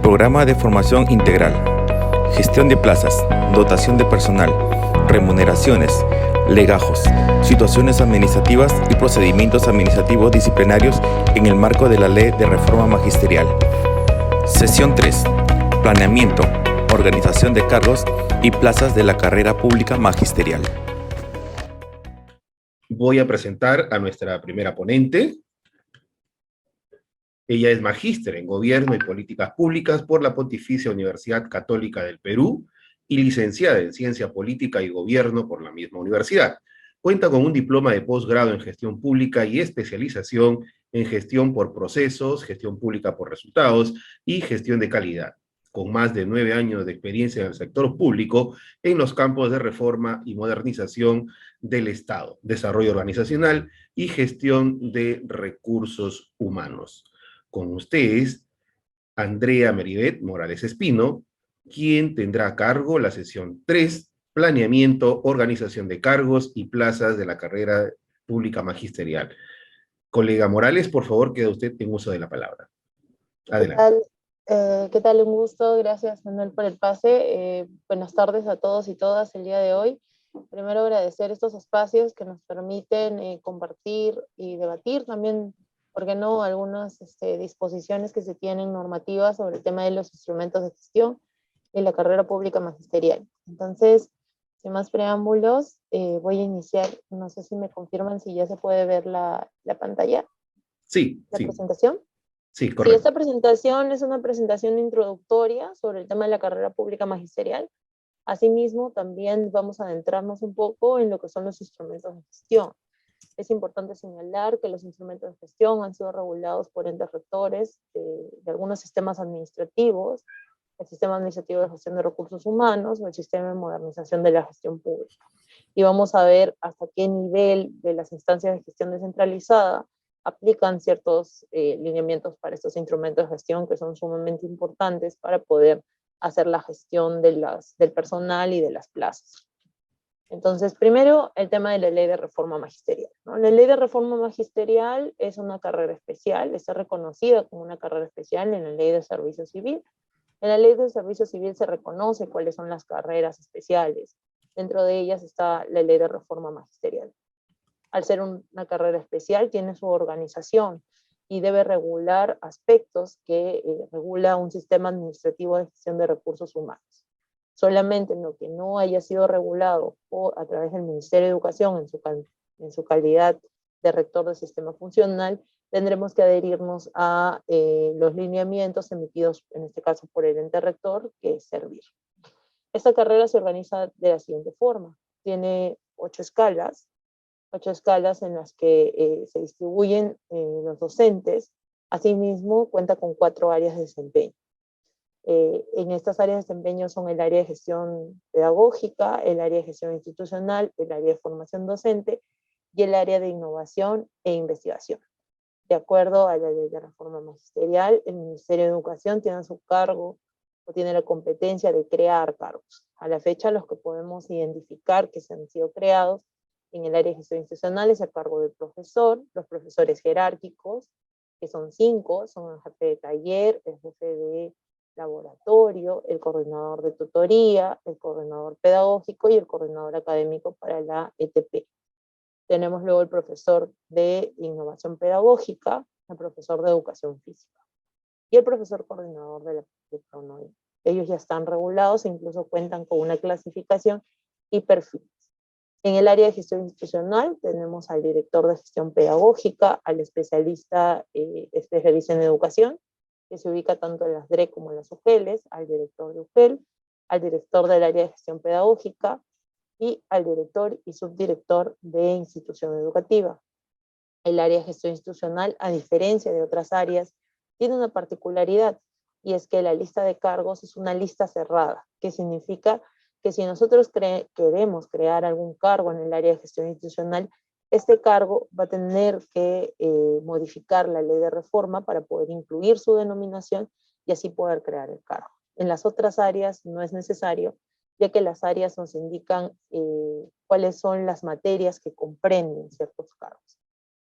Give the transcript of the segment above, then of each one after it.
Programa de formación integral. Gestión de plazas, dotación de personal, remuneraciones, legajos, situaciones administrativas y procedimientos administrativos disciplinarios en el marco de la Ley de Reforma Magisterial. Sesión 3. Planeamiento, organización de cargos y plazas de la carrera pública magisterial. Voy a presentar a nuestra primera ponente. Ella es magíster en Gobierno y Políticas Públicas por la Pontificia Universidad Católica del Perú y licenciada en Ciencia Política y Gobierno por la misma universidad. Cuenta con un diploma de posgrado en Gestión Pública y especialización en Gestión por Procesos, Gestión Pública por Resultados y Gestión de Calidad, con más de 9 años de experiencia en el sector público en los campos de reforma y modernización del Estado, desarrollo organizacional y gestión de recursos humanos. Con ustedes, Andrea Meribet Morales Espino, quien tendrá a cargo la sesión 3, planeamiento, organización de cargos y plazas de la carrera pública magisterial. Colega Morales, por favor, queda usted en uso de la palabra. Adelante. ¿Qué tal? Un gusto. Gracias, Manuel, por el pase. Buenas tardes a todos y todas el día de hoy. Primero, agradecer estos espacios que nos permiten compartir y debatir también, ¿por qué no?, algunas disposiciones que se tienen normativas sobre el tema de los instrumentos de gestión en la carrera pública magisterial. Entonces, sin más preámbulos, voy a iniciar. No sé si me confirman si ya se puede ver la pantalla. Sí. ¿La presentación? Sí, correcto. Sí, esta presentación es una presentación introductoria sobre el tema de la carrera pública magisterial. Asimismo, también vamos a adentrarnos un poco en lo que son los instrumentos de gestión. Es importante señalar que los instrumentos de gestión han sido regulados por entes rectores de algunos sistemas administrativos, el Sistema Administrativo de Gestión de Recursos Humanos o el Sistema de Modernización de la Gestión Pública. Y vamos a ver hasta qué nivel de las instancias de gestión descentralizada aplican ciertos lineamientos para estos instrumentos de gestión que son sumamente importantes para poder hacer la gestión del personal y de las plazas. Entonces, primero, el tema de la Ley de Reforma Magisterial, ¿no? La Ley de Reforma Magisterial es una carrera especial, está reconocida como una carrera especial en la Ley de Servicio Civil. En la Ley de Servicio Civil se reconoce cuáles son las carreras especiales. Dentro de ellas está la Ley de Reforma Magisterial. Al ser una carrera especial, tiene su organización y debe regular aspectos que regula un sistema administrativo de gestión de recursos humanos. Solamente en lo que no haya sido regulado a través del Ministerio de Educación en su calidad de rector del sistema funcional, tendremos que adherirnos a los lineamientos emitidos, en este caso por el ente rector, que es Servir. Esta carrera se organiza de la siguiente forma. Tiene 8 escalas en las que se distribuyen los docentes. Asimismo, cuenta con 4 áreas de desempeño. En estas áreas de desempeño son el área de gestión pedagógica, el área de gestión institucional, el área de formación docente y el área de innovación e investigación. De acuerdo a la Ley de Reforma Magisterial, el Ministerio de Educación tiene a su cargo o tiene la competencia de crear cargos. A la fecha, los que podemos identificar que se han sido creados en el área de gestión institucional es el cargo del profesor, los profesores jerárquicos, que son 5, son el jefe de taller, el jefe de laboratorio, el coordinador de tutoría, el coordinador pedagógico y el coordinador académico para la ETP. Tenemos luego el profesor de innovación pedagógica, el profesor de educación física y el profesor coordinador de PRONOI. Ellos ya están regulados e incluso cuentan con una clasificación y perfiles. En el área de gestión institucional tenemos al director de gestión pedagógica, al especialista en educación, que se ubica tanto en las DRE como en las UGELs, al director de UGEL, al director del área de gestión pedagógica y al director y subdirector de institución educativa. El área de gestión institucional, a diferencia de otras áreas, tiene una particularidad, y es que la lista de cargos es una lista cerrada, que significa que si nosotros queremos crear algún cargo en el área de gestión institucional, este cargo va a tener que modificar la ley de reforma para poder incluir su denominación y así poder crear el cargo. En las otras áreas no es necesario, ya que las áreas nos indican cuáles son las materias que comprenden ciertos cargos.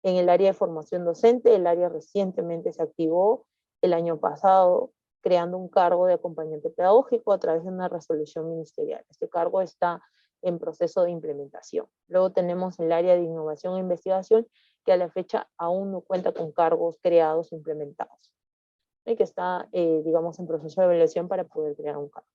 En el área de formación docente, el área recientemente se activó el año pasado, creando un cargo de acompañante pedagógico a través de una resolución ministerial. Este cargo está en proceso de implementación. Luego tenemos el área de innovación e investigación, que a la fecha aún no cuenta con cargos creados o implementados, y que está, digamos, en proceso de evaluación para poder crear un cargo.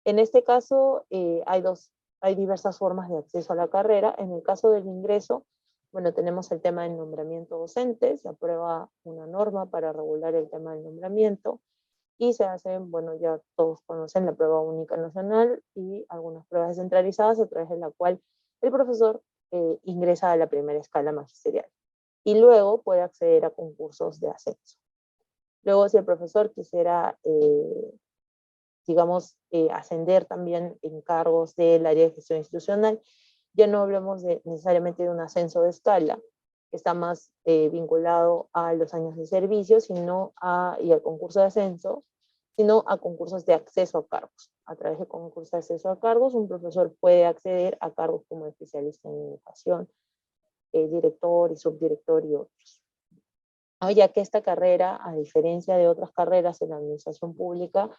En este caso, hay diversas formas de acceso a la carrera. En el caso del ingreso, bueno, tenemos el tema del nombramiento docente, se aprueba una norma para regular el tema del nombramiento, y se hacen, bueno, ya todos conocen la prueba única nacional y algunas pruebas descentralizadas a través de la cual el profesor ingresa a la primera escala magisterial y luego puede acceder a concursos de ascenso. Luego, si el profesor quisiera, digamos, ascender también en cargos del área de gestión institucional, ya no hablamos necesariamente de un ascenso de escala, que está más vinculado a los años de servicio, y al concurso de ascenso, sino a concursos de acceso a cargos. A través de concursos de acceso a cargos, un profesor puede acceder a cargos como especialista en educación, director y subdirector y otros. Ya que esta carrera, a diferencia de otras carreras en la administración pública,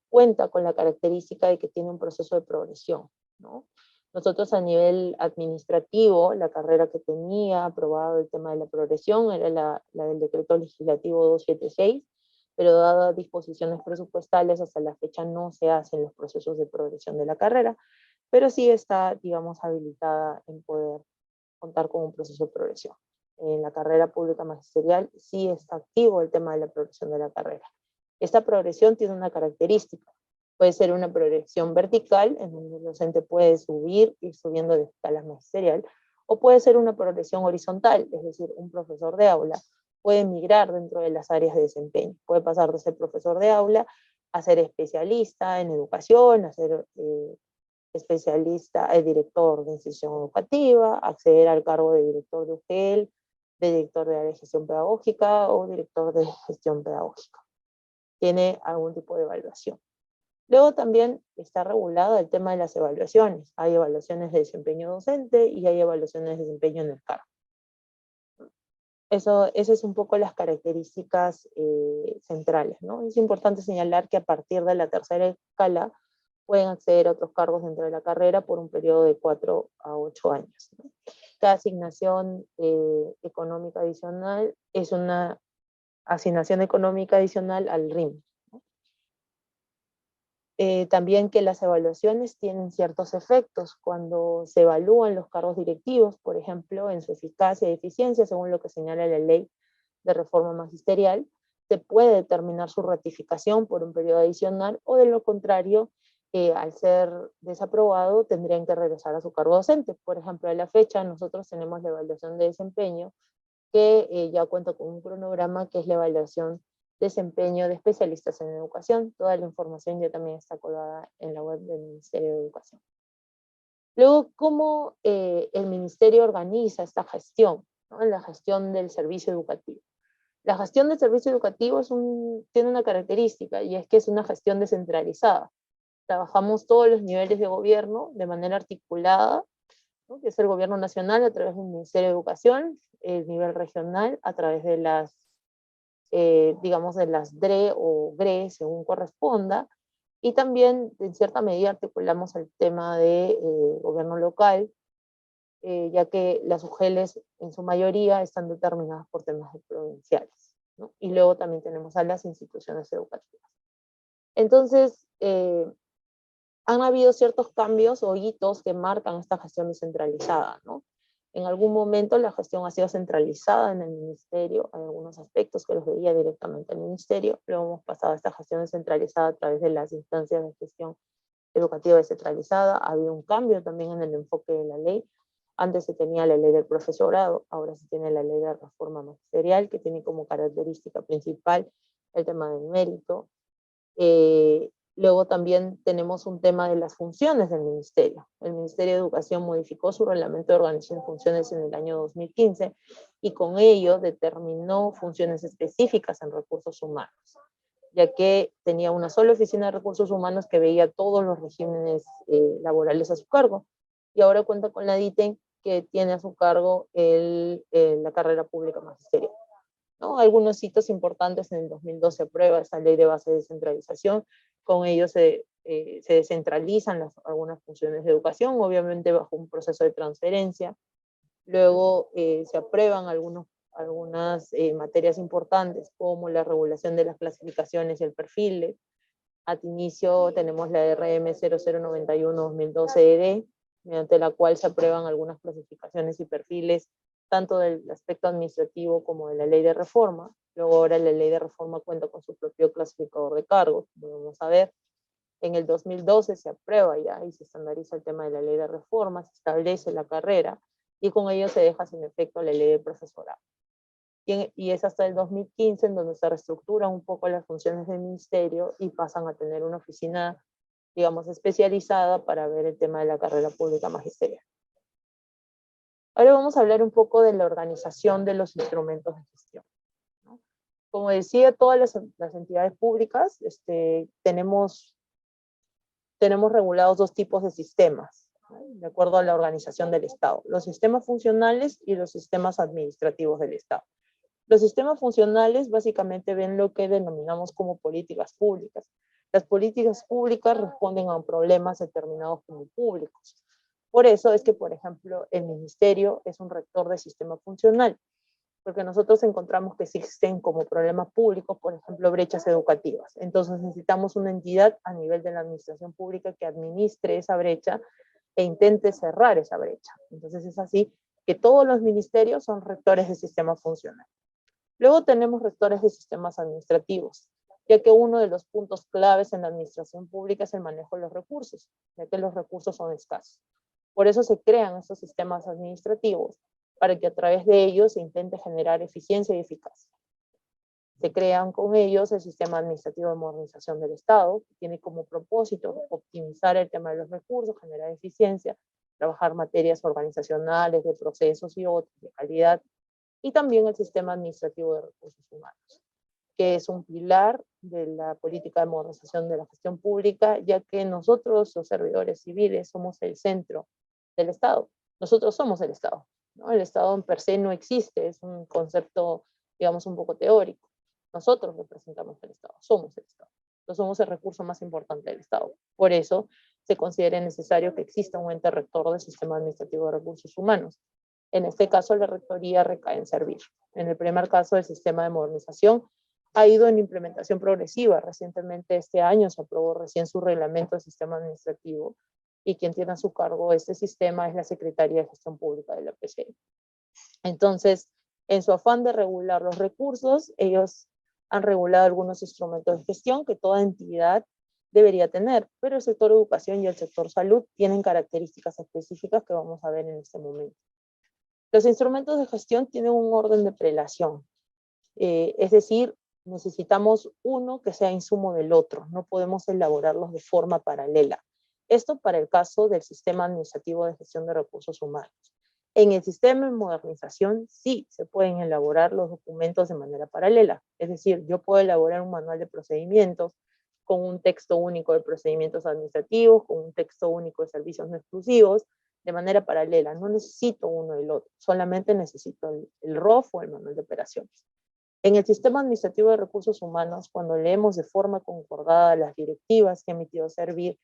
cuenta con la característica de que tiene un proceso de progresión, ¿no? Nosotros a nivel administrativo, la carrera que tenía aprobado el tema de la progresión era la del decreto legislativo 276, pero dadas disposiciones presupuestales, hasta la fecha no se hacen los procesos de progresión de la carrera, pero sí está, digamos, habilitada en poder contar con un proceso de progresión. En la carrera pública magisterial sí está activo el tema de la progresión de la carrera. Esta progresión tiene una característica. Puede ser una progresión vertical, en donde el docente puede subir y subiendo de escala magisterial, o puede ser una progresión horizontal, es decir, un profesor de aula puede migrar dentro de las áreas de desempeño. Puede pasar de ser profesor de aula a ser especialista en educación, a ser especialista, director de institución educativa, acceder al cargo de director de UGEL, de director de área de gestión pedagógica o director de gestión pedagógica. Tiene algún tipo de evaluación. Luego también está regulado el tema de las evaluaciones. Hay evaluaciones de desempeño docente y hay evaluaciones de desempeño en el cargo. Esas es un poco las características centrales, ¿no? Es importante señalar que a partir de la tercera escala pueden acceder a otros cargos dentro de la carrera por un periodo de 4 a 8 años, ¿no? Cada asignación económica adicional es una asignación económica adicional al RIM. También que las evaluaciones tienen ciertos efectos cuando se evalúan los cargos directivos, por ejemplo, en su eficacia y eficiencia, según lo que señala la ley de reforma magisterial, se puede determinar su ratificación por un periodo adicional, o de lo contrario, al ser desaprobado, tendrían que regresar a su cargo docente. Por ejemplo, a la fecha nosotros tenemos la evaluación de desempeño, que ya cuenta con un cronograma, que es la evaluación desempeño de especialistas en educación. Toda la información ya también está colgada en la web del Ministerio de Educación. Luego, ¿cómo el Ministerio organiza esta gestión, ¿no? La gestión del servicio educativo. La gestión del servicio educativo tiene una característica, y es que es una gestión descentralizada. Trabajamos todos los niveles de gobierno de manera articulada, ¿no? Que es el gobierno nacional a través del Ministerio de Educación, el nivel regional a través de las digamos, de las DRE o GRE, según corresponda, y también, en cierta medida, articulamos el tema de gobierno local, ya que las UGELes, en su mayoría, están determinadas por temas provinciales, ¿no? Y luego también tenemos a las instituciones educativas. Entonces, han habido ciertos cambios o hitos que marcan esta gestión descentralizada, ¿no? En algún momento la gestión ha sido centralizada en el ministerio, hay algunos aspectos que los veía directamente el ministerio, luego hemos pasado a esta gestión descentralizada a través de las instancias de gestión educativa descentralizada. Ha habido un cambio también en el enfoque de la ley. Antes se tenía la ley del profesorado, ahora se tiene la ley de reforma magisterial, que tiene como característica principal el tema del mérito. Luego también tenemos un tema de las funciones del ministerio. El Ministerio de Educación modificó su reglamento de organización y funciones en el año 2015, y con ello determinó funciones específicas en recursos humanos, ya que tenía una sola oficina de recursos humanos que veía todos los regímenes laborales a su cargo, y ahora cuenta con la DITEN, que tiene a su cargo la carrera pública magisterial. ¿no? Algunos hitos importantes: en el 2012 se aprueba esta ley de base de descentralización. Con ello se descentralizan algunas funciones de educación, obviamente bajo un proceso de transferencia. Luego se aprueban algunas materias importantes, como la regulación de las clasificaciones y el perfil. Al inicio tenemos la RM 0091-2012-ED, mediante la cual se aprueban algunas clasificaciones y perfiles, tanto del aspecto administrativo como de la ley de reforma. Luego ahora la ley de reforma cuenta con su propio clasificador de cargos, como vamos a ver. En el 2012 se aprueba ya y se estandariza el tema de la ley de reforma, se establece la carrera, y con ello se deja sin efecto la ley de profesorado. Y es hasta el 2015 en donde se reestructuran un poco las funciones del ministerio y pasan a tener una oficina, digamos, especializada para ver el tema de la carrera pública magisterial. Ahora vamos a hablar un poco de la organización de los instrumentos de gestión, ¿no? Como decía, todas las entidades públicas tenemos regulados dos tipos de sistemas, ¿no?, de acuerdo a la organización del Estado: los sistemas funcionales y los sistemas administrativos del Estado. Los sistemas funcionales básicamente ven lo que denominamos como políticas públicas. Las políticas públicas responden a problemas determinados como públicos. Por eso es que, por ejemplo, el ministerio es un rector de sistema funcional, porque nosotros encontramos que existen como problemas públicos, por ejemplo, brechas educativas. Entonces necesitamos una entidad a nivel de la administración pública que administre esa brecha e intente cerrar esa brecha. Entonces es así que todos los ministerios son rectores de sistema funcional. Luego tenemos rectores de sistemas administrativos, ya que uno de los puntos claves en la administración pública es el manejo de los recursos, ya que los recursos son escasos. Por eso se crean estos sistemas administrativos, para que a través de ellos se intente generar eficiencia y eficacia. Se crean con ellos el Sistema Administrativo de Modernización del Estado, que tiene como propósito optimizar el tema de los recursos, generar eficiencia, trabajar materias organizacionales, de procesos y otros, de calidad, y también el Sistema Administrativo de Recursos Humanos, que es un pilar de la política de modernización de la gestión pública, ya que nosotros, los servidores civiles, somos el centro del Estado. Nosotros somos el Estado, ¿no? El Estado en per se no existe, es un concepto, digamos, un poco teórico. Nosotros representamos el Estado, somos el Estado. Nosotros somos el recurso más importante del Estado. Por eso se considera necesario que exista un ente rector del Sistema Administrativo de Recursos Humanos. En este caso, la rectoría recae en servir. En el primer caso, el sistema de modernización ha ido en implementación progresiva. Recientemente, este año, se aprobó recién su reglamento de sistema administrativo, y quien tiene a su cargo este sistema es la Secretaría de Gestión Pública de la PCM. Entonces, en su afán de regular los recursos, ellos han regulado algunos instrumentos de gestión que toda entidad debería tener, pero el sector educación y el sector salud tienen características específicas que vamos a ver en este momento. Los instrumentos de gestión tienen un orden de prelación, es decir, necesitamos uno que sea insumo del otro, no podemos elaborarlos de forma paralela. Esto para el caso del Sistema Administrativo de Gestión de Recursos Humanos. En el sistema de modernización sí se pueden elaborar los documentos de manera paralela, es decir, yo puedo elaborar un manual de procedimientos con un texto único de procedimientos administrativos, con un texto único de servicios no exclusivos, de manera paralela. No necesito uno del otro, solamente necesito el ROF o el manual de operaciones. En el Sistema Administrativo de Recursos Humanos, cuando leemos de forma concordada las directivas que ha emitido Servir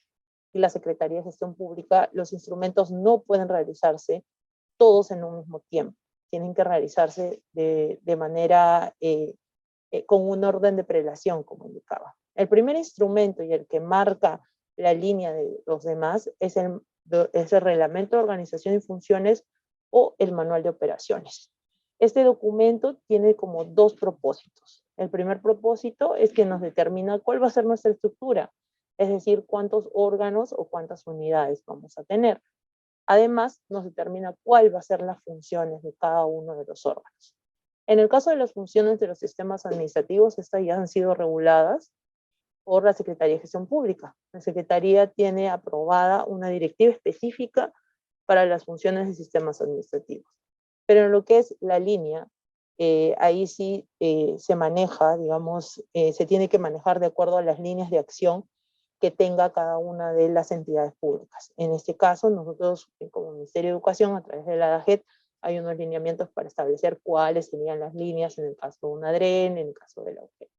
y la Secretaría de Gestión Pública, los instrumentos no pueden realizarse todos en un mismo tiempo. Tienen que realizarse de manera con un orden de prelación, como indicaba. El primer instrumento y el que marca la línea de los demás es el Reglamento de Organización y Funciones o el Manual de Operaciones. Este documento tiene como dos propósitos. El primer propósito es que nos determina cuál va a ser nuestra estructura, es decir, cuántos órganos o cuántas unidades vamos a tener. Además, nos determina cuál va a ser las funciones de cada uno de los órganos. En el caso de las funciones de los sistemas administrativos, estas ya han sido reguladas por la Secretaría de Gestión Pública. La Secretaría tiene aprobada una directiva específica para las funciones de sistemas administrativos. Pero en lo que es la línea, ahí sí se maneja, digamos, se tiene que manejar de acuerdo a las líneas de acción que tenga cada una de las entidades públicas. En este caso, nosotros como Ministerio de Educación, a través de la DAGET, hay unos lineamientos para establecer cuáles serían las líneas en el caso de una DREN, en el caso de la UG,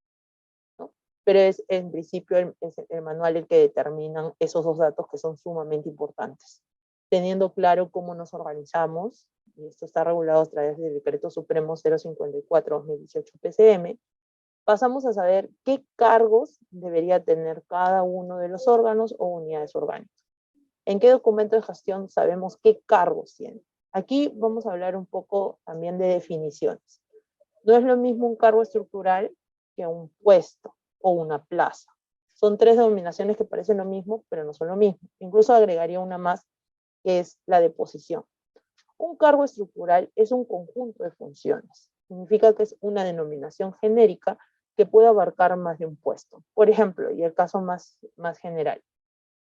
¿no? Pero es en principio es el manual el que determina esos dos datos que son sumamente importantes. Teniendo claro cómo nos organizamos, y esto está regulado a través del Decreto Supremo 054/2018 PCM, pasamos a saber qué cargos debería tener cada uno de los órganos o unidades orgánicas. ¿En qué documento de gestión sabemos qué cargos tienen? Aquí vamos a hablar un poco también de definiciones. No es lo mismo un cargo estructural que un puesto o una plaza. Son tres denominaciones que parecen lo mismo, pero no son lo mismo. Incluso agregaría una más, que es la de posición. Un cargo estructural es un conjunto de funciones. Significa que es una denominación genérica que puede abarcar más de un puesto. Por ejemplo, y el caso más general,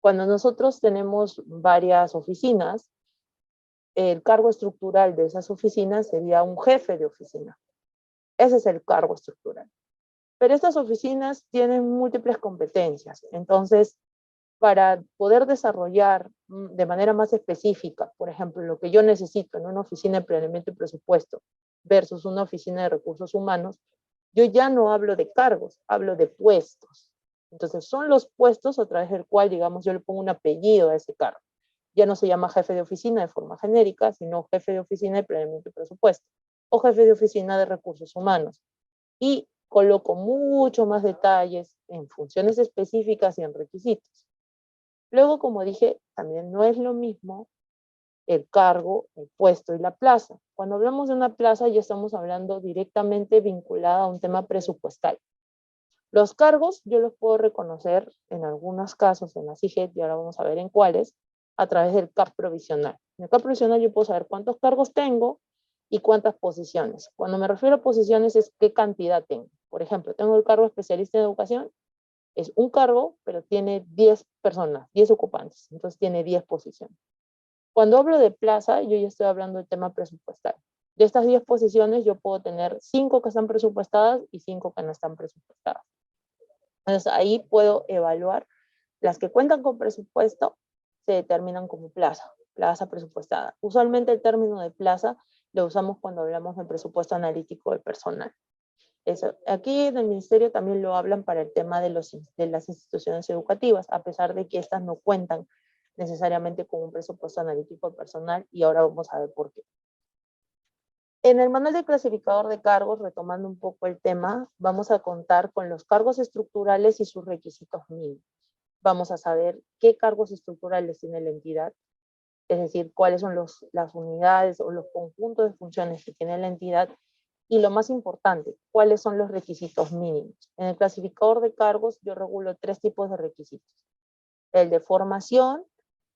cuando nosotros tenemos varias oficinas, el cargo estructural de esas oficinas sería un jefe de oficina. Ese es el cargo estructural. Pero estas oficinas tienen múltiples competencias. Entonces, para poder desarrollar de manera más específica, por ejemplo, lo que yo necesito en una oficina de planeamiento y presupuesto versus una oficina de recursos humanos, yo ya no hablo de cargos, hablo de puestos. Entonces, son los puestos a través del cual, digamos, yo le pongo un apellido a ese cargo. Ya no se llama jefe de oficina de forma genérica, sino jefe de oficina de planeamiento y presupuesto, o jefe de oficina de recursos humanos. Y coloco mucho más detalles en funciones específicas y en requisitos. Luego, como dije, también no es lo mismo el cargo, el puesto y la plaza. Cuando hablamos de una plaza ya estamos hablando directamente vinculada a un tema presupuestal. Los cargos yo los puedo reconocer en algunos casos en la CIGET, y ahora vamos a ver en cuáles, a través del CAP provisional. En el CAP provisional yo puedo saber cuántos cargos tengo y cuántas posiciones. Cuando me refiero a posiciones es qué cantidad tengo. Por ejemplo, tengo el cargo especialista en educación, es un cargo, pero tiene 10 personas, 10 ocupantes, entonces tiene 10 posiciones. Cuando hablo de plaza, yo ya estoy hablando del tema presupuestal. De estas 10 posiciones, yo puedo tener 5 que están presupuestadas y 5 que no están presupuestadas. Entonces, ahí puedo evaluar. Las que cuentan con presupuesto se determinan como plaza, plaza presupuestada. Usualmente el término de plaza lo usamos cuando hablamos del presupuesto analítico del personal. Eso. Aquí en el ministerio también lo hablan para el tema de las instituciones educativas, a pesar de que estas no cuentan necesariamente con un presupuesto analítico personal, y ahora vamos a ver por qué. En el manual de clasificador de cargos, retomando un poco el tema, vamos a contar con los cargos estructurales y sus requisitos mínimos. Vamos a saber qué cargos estructurales tiene la entidad, es decir, cuáles son las unidades o los conjuntos de funciones que tiene la entidad. Y lo más importante, ¿cuáles son los requisitos mínimos? En el clasificador de cargos yo regulo 3 tipos de requisitos. El de formación,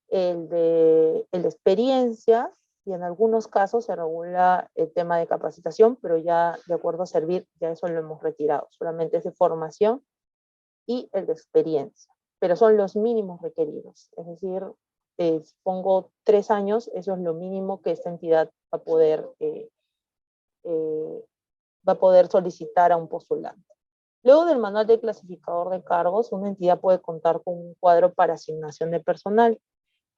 el de experiencia, y en algunos casos se regula el tema de capacitación, pero ya de acuerdo a servir, ya eso lo hemos retirado. Solamente es de formación y el de experiencia, pero son los mínimos requeridos. Es decir, pongo 3 años, eso es lo mínimo que esta entidad va a poder solicitar a un postulante. Luego del manual de clasificador de cargos, una entidad puede contar con un cuadro para asignación de personal.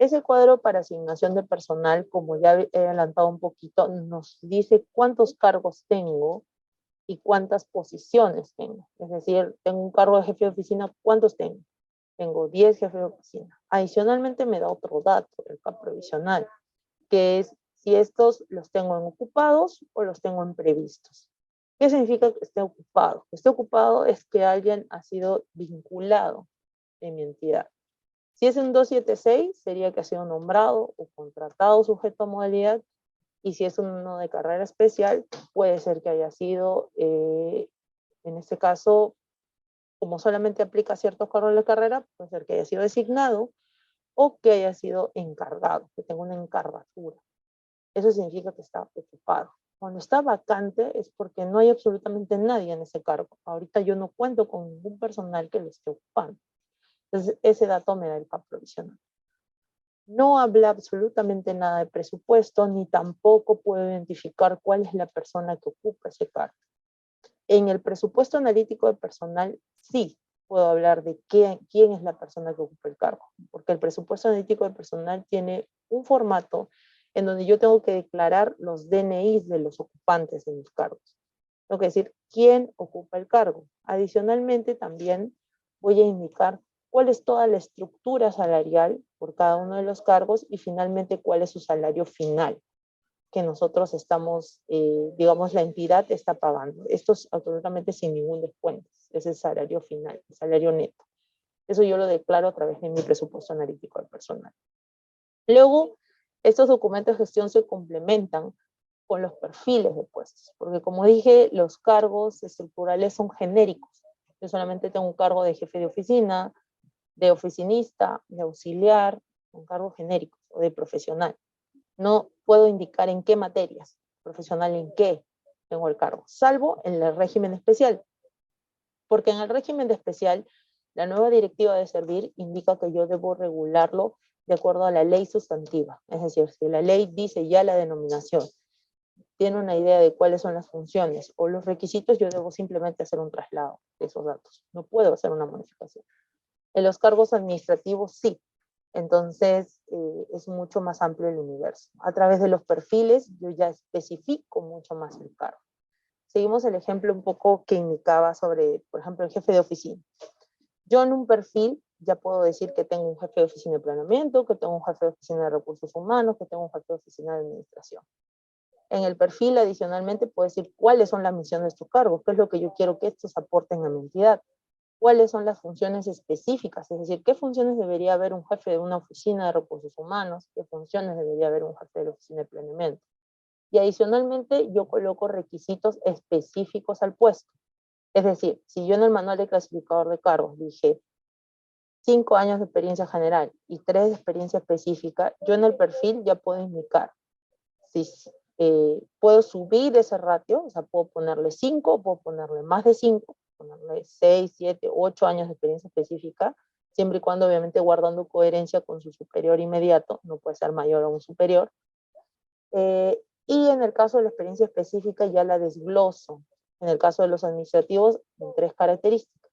Ese cuadro para asignación de personal, como ya he adelantado un poquito, nos dice cuántos cargos tengo y cuántas posiciones tengo. Es decir, tengo un cargo de jefe de oficina, ¿cuántos tengo? Tengo 10 jefes de oficina. Adicionalmente me da otro dato, el CAP provisional, que es si estos los tengo en ocupados o los tengo en previstos. ¿Qué significa que esté ocupado? Que esté ocupado es que alguien ha sido vinculado en mi entidad. Si es un 276, sería que ha sido nombrado o contratado sujeto a modalidad, y si es uno de carrera especial, puede ser que haya sido, en este caso, como solamente aplica a ciertos cargos de la carrera, puede ser que haya sido designado o que haya sido encargado, que tenga una encargatura. Eso significa que está ocupado. Cuando está vacante es porque no hay absolutamente nadie en ese cargo. Ahorita yo no cuento con ningún personal que lo esté ocupando. Entonces, ese dato me da el CAP provisional. No habla absolutamente nada de presupuesto, ni tampoco puedo identificar cuál es la persona que ocupa ese cargo. En el presupuesto analítico de personal, sí puedo hablar de quién es la persona que ocupa el cargo, porque el presupuesto analítico de personal tiene un formato en donde yo tengo que declarar los DNIs de los ocupantes de mis cargos. Tengo que decir quién ocupa el cargo. Adicionalmente, también voy a indicar cuál es toda la estructura salarial por cada uno de los cargos y finalmente cuál es su salario final que nosotros estamos, digamos, la entidad está pagando. Esto es absolutamente sin ningún descuento. Es el salario final, el salario neto. Eso yo lo declaro a través de mi presupuesto analítico del personal. Luego, estos documentos de gestión se complementan con los perfiles de puestos, porque como dije, los cargos estructurales son genéricos. Yo solamente tengo un cargo de jefe de oficina, de oficinista, de auxiliar, un cargo genérico o de profesional. No puedo indicar en qué materias, profesional en qué tengo el cargo, salvo en el régimen especial. Porque en el régimen de especial, la nueva directiva de servir indica que yo debo regularlo de acuerdo a la ley sustantiva. Es decir, si la ley dice ya la denominación, tiene una idea de cuáles son las funciones o los requisitos, yo debo simplemente hacer un traslado de esos datos. No puedo hacer una modificación. En los cargos administrativos, sí. Entonces, es mucho más amplio el universo. A través de los perfiles, yo ya especifico mucho más el cargo. Seguimos el ejemplo un poco que indicaba sobre, por ejemplo, el jefe de oficina. Yo en un perfil ya puedo decir que tengo un jefe de oficina de planeamiento, que tengo un jefe de oficina de recursos humanos, que tengo un jefe de oficina de administración. En el perfil, adicionalmente, puedo decir cuáles son las misiones de estos cargos, qué es lo que yo quiero que estos aporten a mi entidad, cuáles son las funciones específicas, es decir, qué funciones debería haber un jefe de una oficina de recursos humanos, qué funciones debería haber un jefe de la oficina de planeamiento. Y adicionalmente, yo coloco requisitos específicos al puesto. Es decir, si yo en el manual de clasificador de cargos dije 5 años de experiencia general y 3 de experiencia específica, yo en el perfil ya puedo indicar si puedo subir ese ratio, o sea, puedo ponerle 5, puedo ponerle más de 5, ponerle 6, 7, 8 años de experiencia específica, siempre y cuando obviamente guardando coherencia con su superior inmediato, no puede ser mayor a un superior. Y en el caso de la experiencia específica ya la desgloso. En el caso de los administrativos, en 3 características.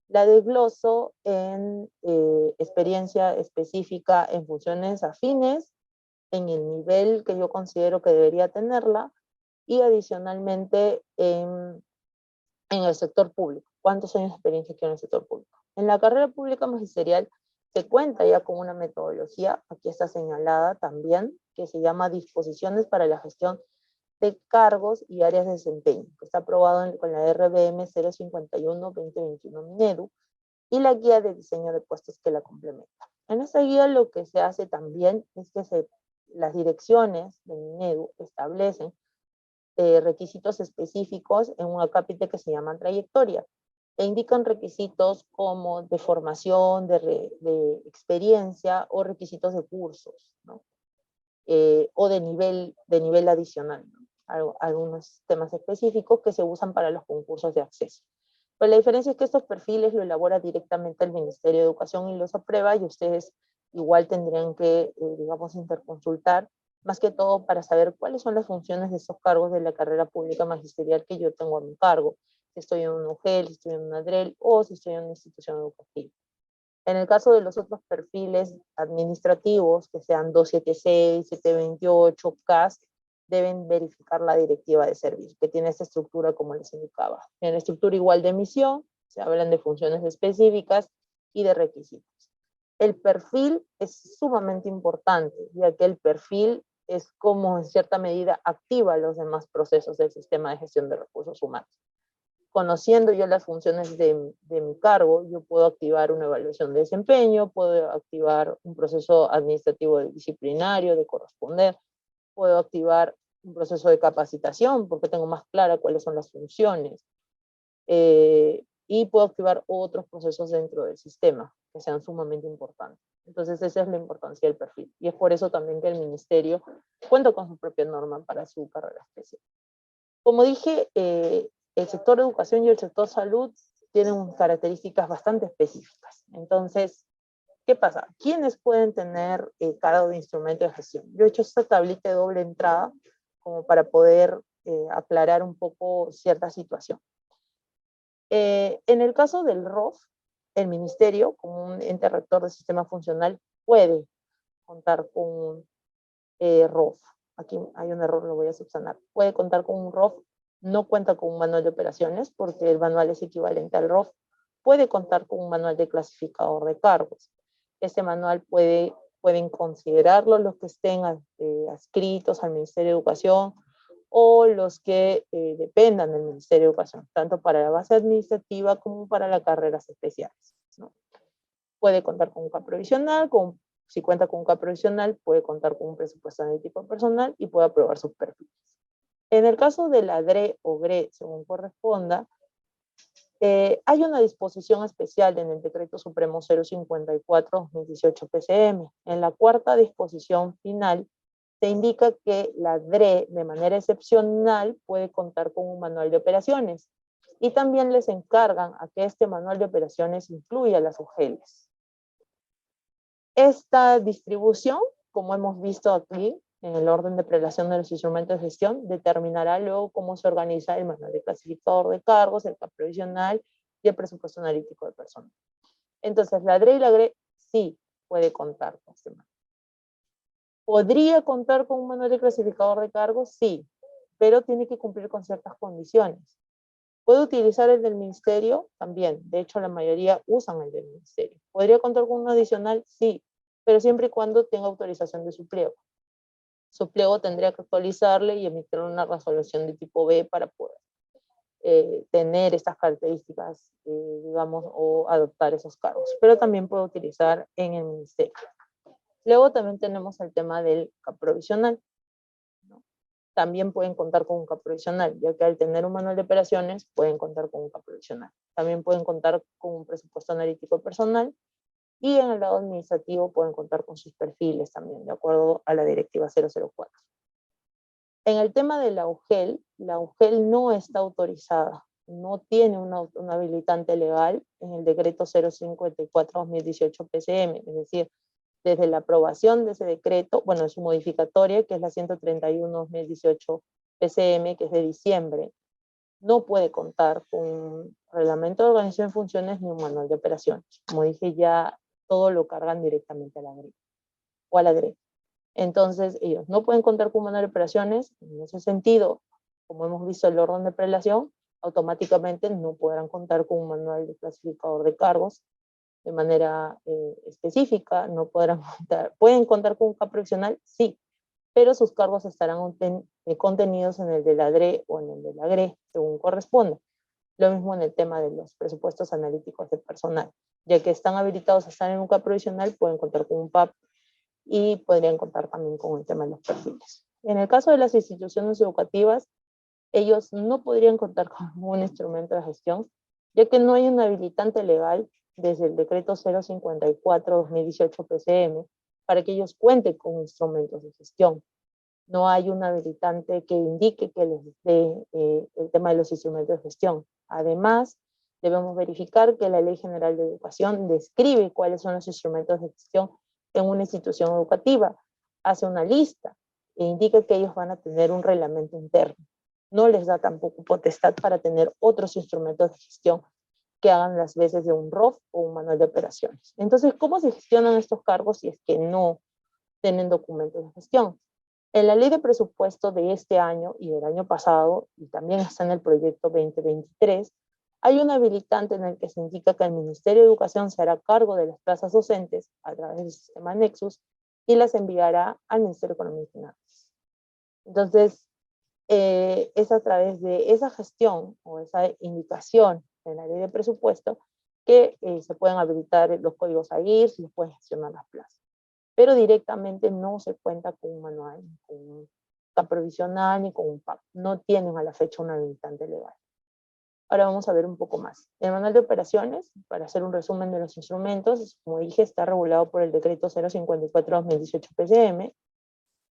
La desgloso en experiencia específica en funciones afines, en el nivel que yo considero que debería tenerla, y adicionalmente en el sector público. ¿Cuántos años de experiencia quiero en el sector público? En la carrera pública magisterial se cuenta ya con una metodología, aquí está señalada también, que se llama Disposiciones para la Gestión de Cargos y Áreas de Desempeño, que está aprobado con la RBM 051-2021 Minedu, y la guía de diseño de puestos que la complementa. En esa guía lo que se hace también es que las direcciones de Minedu establecen requisitos específicos en un acápite que se llama trayectoria, e indican requisitos como de formación, de experiencia o requisitos de cursos, ¿no? O de nivel adicional, ¿no? Algunos temas específicos que se usan para los concursos de acceso. Pues la diferencia es que estos perfiles lo elabora directamente el Ministerio de Educación y los aprueba, y ustedes igual tendrían que, digamos, interconsultar, más que todo para saber cuáles son las funciones de esos cargos de la carrera pública magisterial que yo tengo a mi cargo, si estoy en un UGEL, si estoy en una DREL o si estoy en una institución educativa. En el caso de los otros perfiles administrativos, que sean 276, 728, CAS, deben verificar la directiva de servir, que tiene esta estructura como les indicaba. En la estructura igual de misión, se hablan de funciones específicas y de requisitos. El perfil es sumamente importante, ya que el perfil es como en cierta medida activa los demás procesos del sistema de gestión de recursos humanos. Conociendo yo las funciones de mi cargo, yo puedo activar una evaluación de desempeño, puedo activar un proceso administrativo disciplinario de corresponder, puedo activar un proceso de capacitación porque tengo más clara cuáles son las funciones, y puedo activar otros procesos dentro del sistema que sean sumamente importantes. Entonces esa es la importancia del perfil, y es por eso también que el ministerio cuenta con su propia norma para su carrera especial. Como dije, el sector educación y el sector salud tienen características bastante específicas. Entonces, ¿qué pasa? ¿Quiénes pueden tener cargo de instrumento de gestión? Yo he hecho esta tablita de doble entrada como para poder aclarar un poco cierta situación. En el caso del ROF, el ministerio, como un ente rector del sistema funcional, puede contar con ROF. Aquí hay un error, lo voy a subsanar. Puede contar con un ROF, no cuenta con un manual de operaciones porque el manual es equivalente al ROF. Puede contar con un manual de clasificador de cargos. Este manual pueden considerarlo los que estén adscritos al Ministerio de Educación o los que dependan del Ministerio de Educación, tanto para la base administrativa como para las carreras especiales, ¿no? Puede contar con un CAP provisional, si cuenta con un CAP provisional, puede contar con un presupuesto analítico personal y puede aprobar sus perfiles. En el caso de la DRE o GRE, según corresponda, hay una disposición especial en el Decreto Supremo 054-2018 PCM. En la cuarta disposición final se indica que la DRE, de manera excepcional, puede contar con un manual de operaciones y también les encargan a que este manual de operaciones incluya las UGELs. Esta distribución, como hemos visto aquí, en el orden de prelación de los instrumentos de gestión, determinará luego cómo se organiza el manual de clasificador de cargos, el CAP provisional y el presupuesto analítico de personal. Entonces, la DRE y la GRE sí puede contar con este manual. ¿Podría contar con un manual de clasificador de cargos? Sí, pero tiene que cumplir con ciertas condiciones. ¿Puede utilizar el del ministerio? También. De hecho, la mayoría usan el del ministerio. ¿Podría contar con uno adicional? Sí, pero siempre y cuando tenga autorización de su pliego. Su pliego tendría que actualizarle y emitir una resolución de tipo B para poder tener estas características, digamos, o adoptar esos cargos. Pero también puede utilizar en el ministerio. Luego también tenemos el tema del CAP provisional, ¿no? También pueden contar con un CAP provisional, ya que al tener un manual de operaciones pueden contar con un CAP provisional. También pueden contar con un presupuesto analítico personal y en el lado administrativo pueden contar con sus perfiles también, de acuerdo a la directiva 004. En el tema de la UGEL no está autorizada, no tiene una habilitante legal en el decreto 054-2018 PCM, es decir, desde la aprobación de ese decreto, bueno, su modificatoria, que es la 131-2018 PCM, que es de diciembre, no puede contar con un reglamento de organización de funciones ni un manual de operaciones. Como dije, ya todo lo cargan directamente a la GRE o a la DRE. Entonces, ellos no pueden contar con un manual de operaciones. En ese sentido, como hemos visto el orden de prelación, automáticamente no podrán contar con un manual de clasificador de cargos de manera específica, no podrán contar, pueden contar con un CAP profesional, sí, pero sus cargos estarán contenidos en el de la DRE o en el de la GRE, según corresponda. Lo mismo en el tema de los presupuestos analíticos de personal, ya que están habilitados a estar en un CAP provisional, pueden contar con un PAP y podrían contar también con el tema de los perfiles. En el caso de las instituciones educativas, ellos no podrían contar con un instrumento de gestión, ya que no hay un habilitante legal desde el decreto 054-2018 PCM para que ellos cuenten con instrumentos de gestión. No hay un habilitante que indique que les dé el tema de los instrumentos de gestión. Además, debemos verificar que la Ley General de Educación describe cuáles son los instrumentos de gestión en una institución educativa, hace una lista e indica que ellos van a tener un reglamento interno. No les da tampoco potestad para tener otros instrumentos de gestión que hagan las veces de un ROF o un manual de operaciones. Entonces, ¿cómo se gestionan estos cargos si es que no tienen documentos de gestión? En la ley de presupuesto de este año y del año pasado, y también está en el proyecto 2023, hay un habilitante en el que se indica que el Ministerio de Educación se hará cargo de las plazas docentes a través del sistema Nexus y las enviará al Ministerio de Economía y Finanzas. Entonces, es a través de esa gestión o esa indicación en la ley de presupuesto que se pueden habilitar los códigos AIR, se pueden gestionar las plazas. Pero directamente no se cuenta con un manual, con un CAP provisional ni con un PAP. No tienen a la fecha un habilitante legal. Ahora vamos a ver un poco más. El manual de operaciones, para hacer un resumen de los instrumentos, como dije, está regulado por el decreto 054-2018 PCM.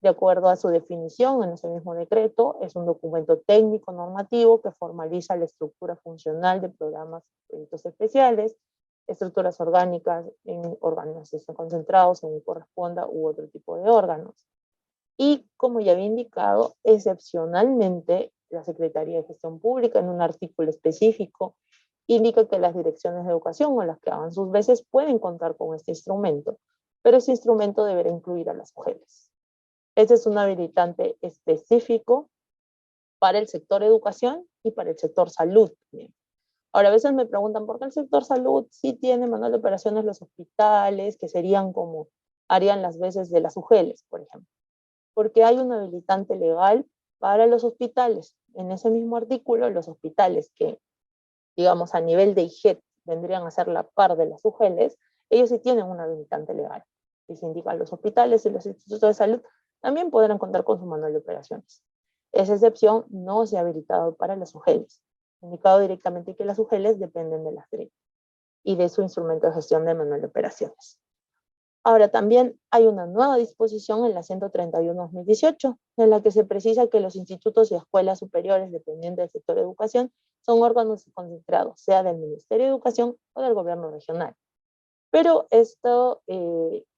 De acuerdo a su definición en ese mismo decreto, es un documento técnico normativo que formaliza la estructura funcional de programas y proyectos especiales, estructuras orgánicas en órganos concentrados, según corresponda, u otro tipo de órganos. Y, como ya había indicado, excepcionalmente, la Secretaría de Gestión Pública, en un artículo específico, indica que las direcciones de educación o las que hagan sus veces pueden contar con este instrumento, pero ese instrumento deberá incluir a las mujeres. Este es un habilitante específico para el sector educación y para el sector salud también. Ahora, a veces me preguntan, ¿por qué el sector salud sí tiene manual de operaciones los hospitales, que serían como, harían las veces de las UGELs, por ejemplo? Porque hay un habilitante legal para los hospitales. En ese mismo artículo, los hospitales que, digamos, a nivel de IGET vendrían a ser la par de las UGELs, ellos sí tienen un habilitante legal. Y se indican los hospitales y los institutos de salud también podrán contar con su manual de operaciones. Esa excepción no se ha habilitado para las UGELs, indicado directamente que las UGELs dependen de las DREC y de su instrumento de gestión de manual de operaciones. Ahora, también hay una nueva disposición en la 131/2018, en la que se precisa que los institutos y escuelas superiores dependientes del sector de educación son órganos concentrados, sea del Ministerio de Educación o del gobierno regional. Pero esto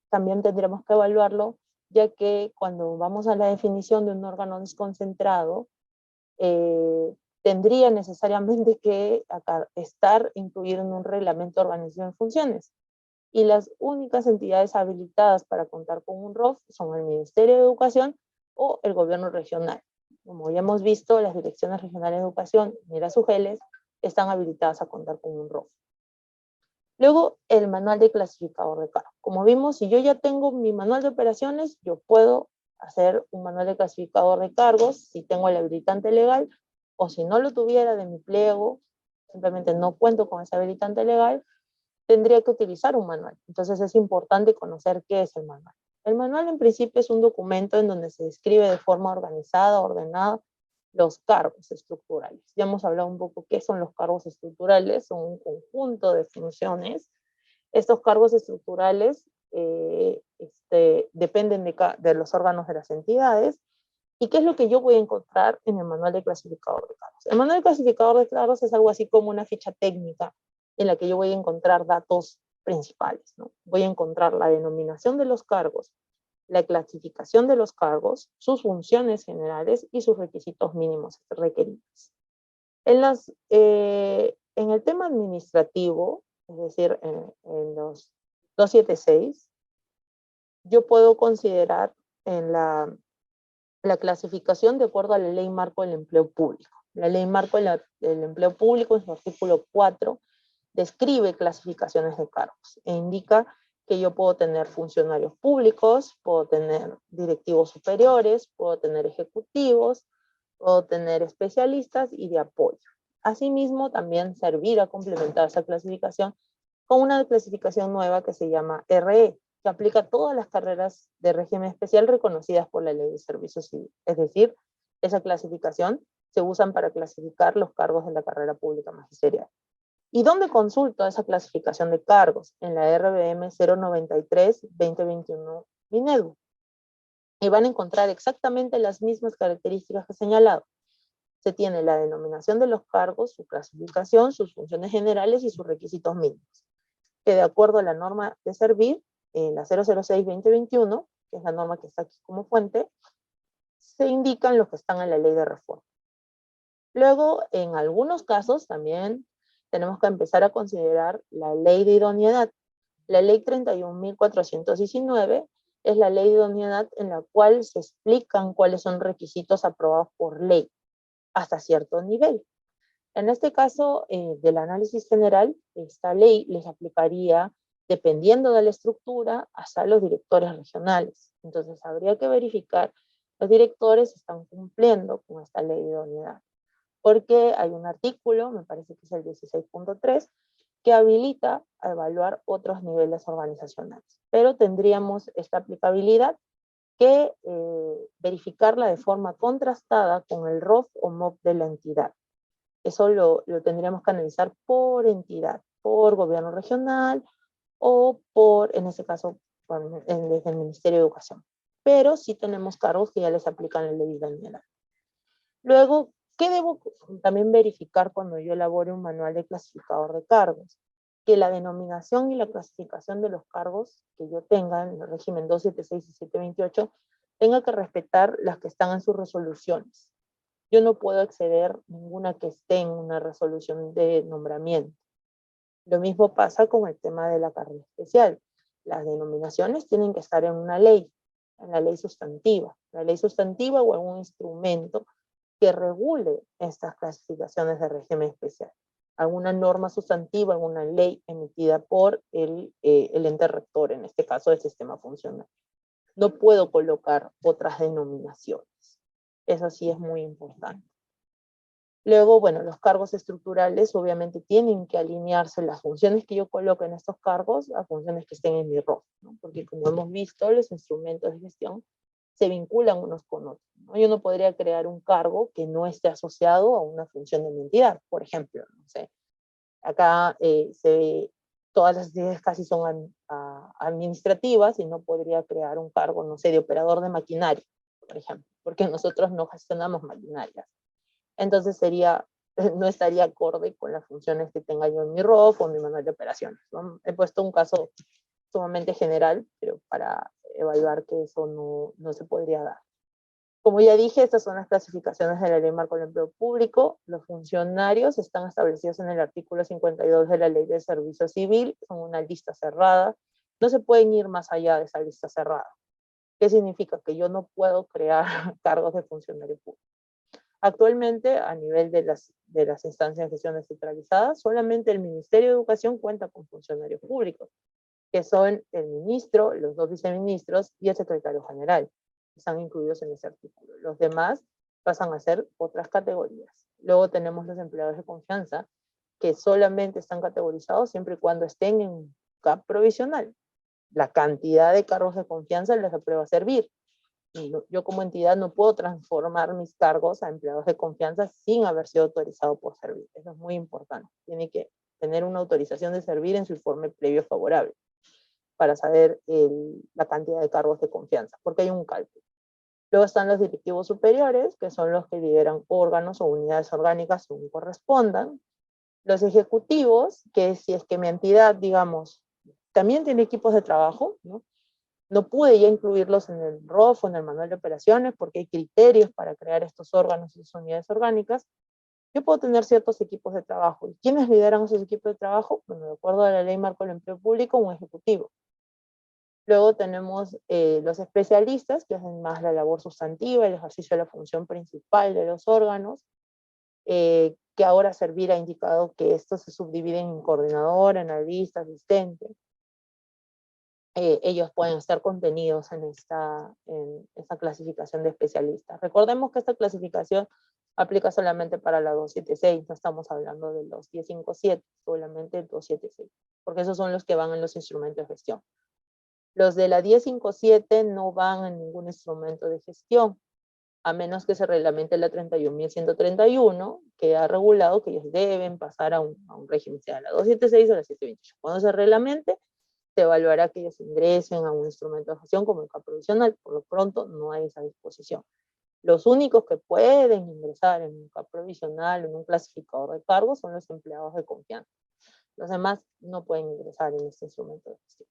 también tendremos que evaluarlo, ya que cuando vamos a la definición de un órgano desconcentrado, tendría necesariamente que estar incluido en un reglamento de organización de funciones. Y las únicas entidades habilitadas para contar con un ROF son el Ministerio de Educación o el gobierno regional. Como ya hemos visto, las direcciones regionales de educación y las UGELs están habilitadas a contar con un ROF. Luego, el manual de clasificador de cargos. Como vimos, si yo ya tengo mi manual de operaciones, yo puedo hacer un manual de clasificador de cargos si tengo el habilitante legal, o si no lo tuviera de mi pliego, simplemente no cuento con ese habilitante legal, tendría que utilizar un manual. Entonces es importante conocer qué es el manual. El manual en principio es un documento en donde se describe de forma organizada, ordenada, los cargos estructurales. Ya hemos hablado un poco qué son los cargos estructurales, son un conjunto de funciones. Estos cargos estructurales dependen de los órganos de las entidades. ¿Y qué es lo que yo voy a encontrar en el manual de clasificador de cargos? El manual de clasificador de cargos es algo así como una ficha técnica en la que yo voy a encontrar datos principales, ¿no? Voy a encontrar la denominación de los cargos, la clasificación de los cargos, sus funciones generales y sus requisitos mínimos requeridos. En el tema administrativo, es decir, en los 276, yo puedo considerar en la clasificación de acuerdo a la Ley Marco del Empleo Público. La Ley Marco del Empleo Público, en su artículo 4, describe clasificaciones de cargos e indica que yo puedo tener funcionarios públicos, puedo tener directivos superiores, puedo tener ejecutivos, puedo tener especialistas y de apoyo. Asimismo, también servir a complementar esa clasificación con una clasificación nueva que se llama RE, que aplica a todas las carreras de régimen especial reconocidas por la Ley de Servicio Civil. Es decir, esa clasificación se usa para clasificar los cargos de la carrera pública magisterial. ¿Y dónde consulto esa clasificación de cargos? En la RBM 093-2021 Minedu. Y van a encontrar exactamente las mismas características que he señalado. Se tiene la denominación de los cargos, su clasificación, sus funciones generales y sus requisitos mínimos. Que de acuerdo a la norma de servir, en la 006-2021, que es la norma que está aquí como fuente, se indican los que están en la ley de reforma. Luego, en algunos casos también tenemos que empezar a considerar la ley de idoneidad. La ley 31.419 es la ley de idoneidad en la cual se explican cuáles son requisitos aprobados por ley hasta cierto nivel. En este caso del análisis general, esta ley les aplicaría, dependiendo de la estructura, hasta los directores regionales. Entonces habría que verificar los directores están cumpliendo con esta ley de idoneidad. Porque hay un artículo, me parece que es el 16.3, que habilita a evaluar otros niveles organizacionales. Pero tendríamos esta aplicabilidad que verificarla de forma contrastada con el ROF o MOP de la entidad. Eso lo tendríamos que analizar por entidad, por gobierno regional o por, en este caso, desde el Ministerio de Educación. Pero sí tenemos cargos que ya les aplican la ley de idoneidad. Luego, ¿qué debo también verificar cuando yo elabore un manual de clasificador de cargos? Que la denominación y la clasificación de los cargos que yo tenga en el régimen 276 y 728 tenga que respetar las que están en sus resoluciones. Yo no puedo exceder ninguna que esté en una resolución de nombramiento. Lo mismo pasa con el tema de la carrera especial. Las denominaciones tienen que estar en una ley. en la ley sustantiva. La ley sustantiva o algún instrumento que regule estas clasificaciones de régimen especial. Alguna norma sustantiva, alguna ley emitida por el ente rector, en este caso el sistema funcional. No puedo colocar otras denominaciones. Eso sí es muy importante. Luego, bueno, los cargos estructurales obviamente tienen que alinearse las funciones que yo coloque en estos cargos a funciones que estén en mi rol, ¿no? Porque como hemos visto, los instrumentos de gestión se vinculan unos con otros, ¿no? Yo no podría crear un cargo que no esté asociado a una función de mi entidad. Por ejemplo, no sé, acá todas las entidades casi son administrativas y no podría crear un cargo, no sé, de operador de maquinaria, por ejemplo, porque nosotros no gestionamos maquinarias. Entonces no estaría acorde con las funciones que tenga yo en mi ROF o en mi manual de operaciones, ¿no? He puesto un caso sumamente general, pero para evaluar que eso no se podría dar. Como ya dije, estas son las clasificaciones de la Ley Marco del Empleo Público. Los funcionarios están establecidos en el artículo 52 de la Ley del Servicio Civil, son una lista cerrada. No se pueden ir más allá de esa lista cerrada. ¿Qué significa? Que yo no puedo crear cargos de funcionario público. Actualmente, a nivel de las instancias de gestión descentralizada, solamente el Ministerio de Educación cuenta con funcionarios públicos, que son el ministro, los 2 viceministros y el secretario general. Están incluidos en ese artículo. Los demás pasan a ser otras categorías. Luego tenemos los empleados de confianza, que solamente están categorizados siempre y cuando estén en CAP provisional. La cantidad de cargos de confianza les aprueba servir. Yo como entidad no puedo transformar mis cargos a empleados de confianza sin haber sido autorizado por servir. Eso es muy importante. Tiene que tener una autorización de servir en su informe previo favorable para saber la cantidad de cargos de confianza, porque hay un cálculo. Luego están los directivos superiores, que son los que lideran órganos o unidades orgánicas según correspondan. Los ejecutivos, que si es que mi entidad, digamos, también tiene equipos de trabajo, ¿no? No pude ya incluirlos en el ROF o en el manual de operaciones porque hay criterios para crear estos órganos y sus unidades orgánicas. Yo puedo tener ciertos equipos de trabajo. ¿Y quiénes lideran esos equipos de trabajo? Bueno, de acuerdo a la Ley Marco del Empleo Público, un ejecutivo. Luego tenemos los especialistas, que hacen más la labor sustantiva, el ejercicio de la función principal de los órganos, que ahora Servir ha indicado que estos se subdividen en coordinador, analista, asistente. Ellos pueden estar contenidos en esta clasificación de especialistas. Recordemos que esta clasificación aplica solamente para la 276, no estamos hablando de los 1057, solamente el 276, porque esos son los que van en los instrumentos de gestión. Los de la 1057 no van en ningún instrumento de gestión, a menos que se reglamente la 31.131, que ha regulado que ellos deben pasar a un régimen, sea la 276 o la 728. Cuando se reglamente, se evaluará que ellos ingresen a un instrumento de gestión como el CAP provisional. Por lo pronto no hay esa disposición. Los únicos que pueden ingresar en un CAP provisional, en un clasificador de cargos, son los empleados de confianza. Los demás no pueden ingresar en este instrumento de gestión.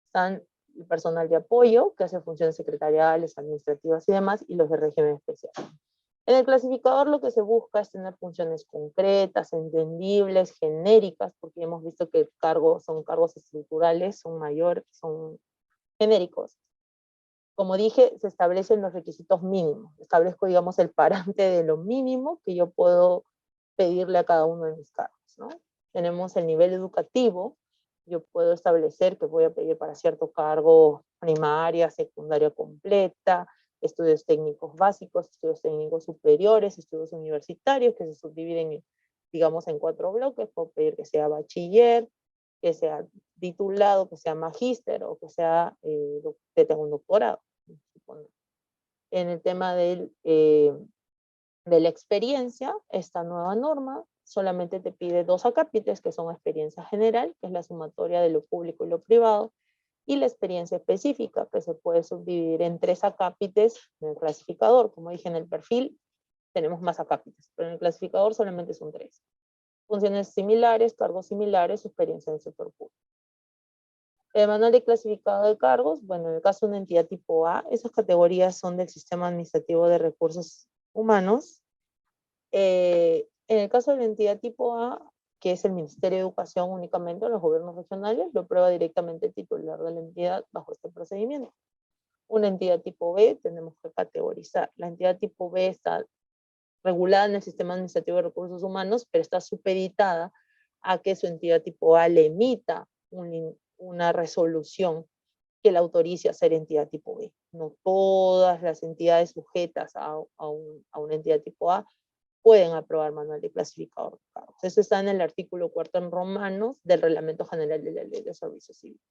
Están el personal de apoyo, que hace funciones secretariales, administrativas y demás, y los de régimen especial. En el clasificador lo que se busca es tener funciones concretas, entendibles, genéricas, porque hemos visto que son cargos estructurales, son mayores, son genéricos. Como dije, se establecen los requisitos mínimos. Establezco, digamos, el parante de lo mínimo que yo puedo pedirle a cada uno de mis cargos, ¿no? Tenemos el nivel educativo. Yo puedo establecer que voy a pedir para cierto cargo primaria, secundaria completa, estudios técnicos básicos, estudios técnicos superiores, estudios universitarios que se subdividen, digamos, en 4 bloques. Puedo pedir que sea bachiller, que sea titulado, que sea magíster o que tenga un doctorado. En el tema de la experiencia, esta nueva norma solamente te pide 2 acápites, que son experiencia general, que es la sumatoria de lo público y lo privado, y la experiencia específica, que se puede subdividir en 3 acápites en el clasificador. Como dije, en el perfil tenemos más acápites, pero en el clasificador solamente son 3. Funciones similares, cargos similares, experiencia en el sector público. El manual de clasificado de cargos, bueno, en el caso de una entidad tipo A, esas categorías son del Sistema Administrativo de Recursos Humanos. En el caso de la entidad tipo A, que es el Ministerio de Educación únicamente, los gobiernos regionales, lo prueba directamente el titular de la entidad bajo este procedimiento. una entidad tipo B, tenemos que categorizar. La entidad tipo B está regulada en el Sistema Administrativo de Recursos Humanos, pero está supeditada a que su entidad tipo A le emita una resolución que la autorice a ser entidad tipo B. No todas las entidades sujetas a una entidad tipo A pueden aprobar manual de clasificador de cargos. Eso está en el artículo 4 en romanos del Reglamento General de la Ley de Servicio Civil.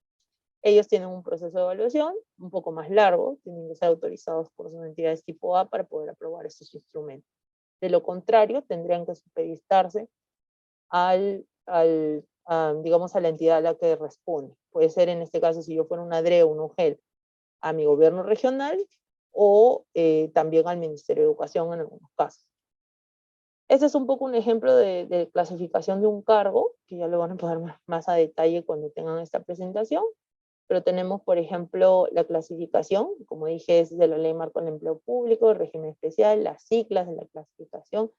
Ellos tienen un proceso de evaluación un poco más largo, tienen que ser autorizados por sus entidades tipo A para poder aprobar estos instrumentos. De lo contrario, tendrían que supeditarse digamos, a la entidad a la que responde. Puede ser, en este caso, si yo fuera una DRE o un UGEL, a mi gobierno regional o también al Ministerio de Educación en algunos casos. Este es un poco un ejemplo de clasificación de un cargo, que ya lo van a poder más a detalle cuando tengan esta presentación, pero tenemos, por ejemplo, la clasificación, como dije, es de la Ley Marco del Empleo Público, el régimen especial, las siglas de la clasificación,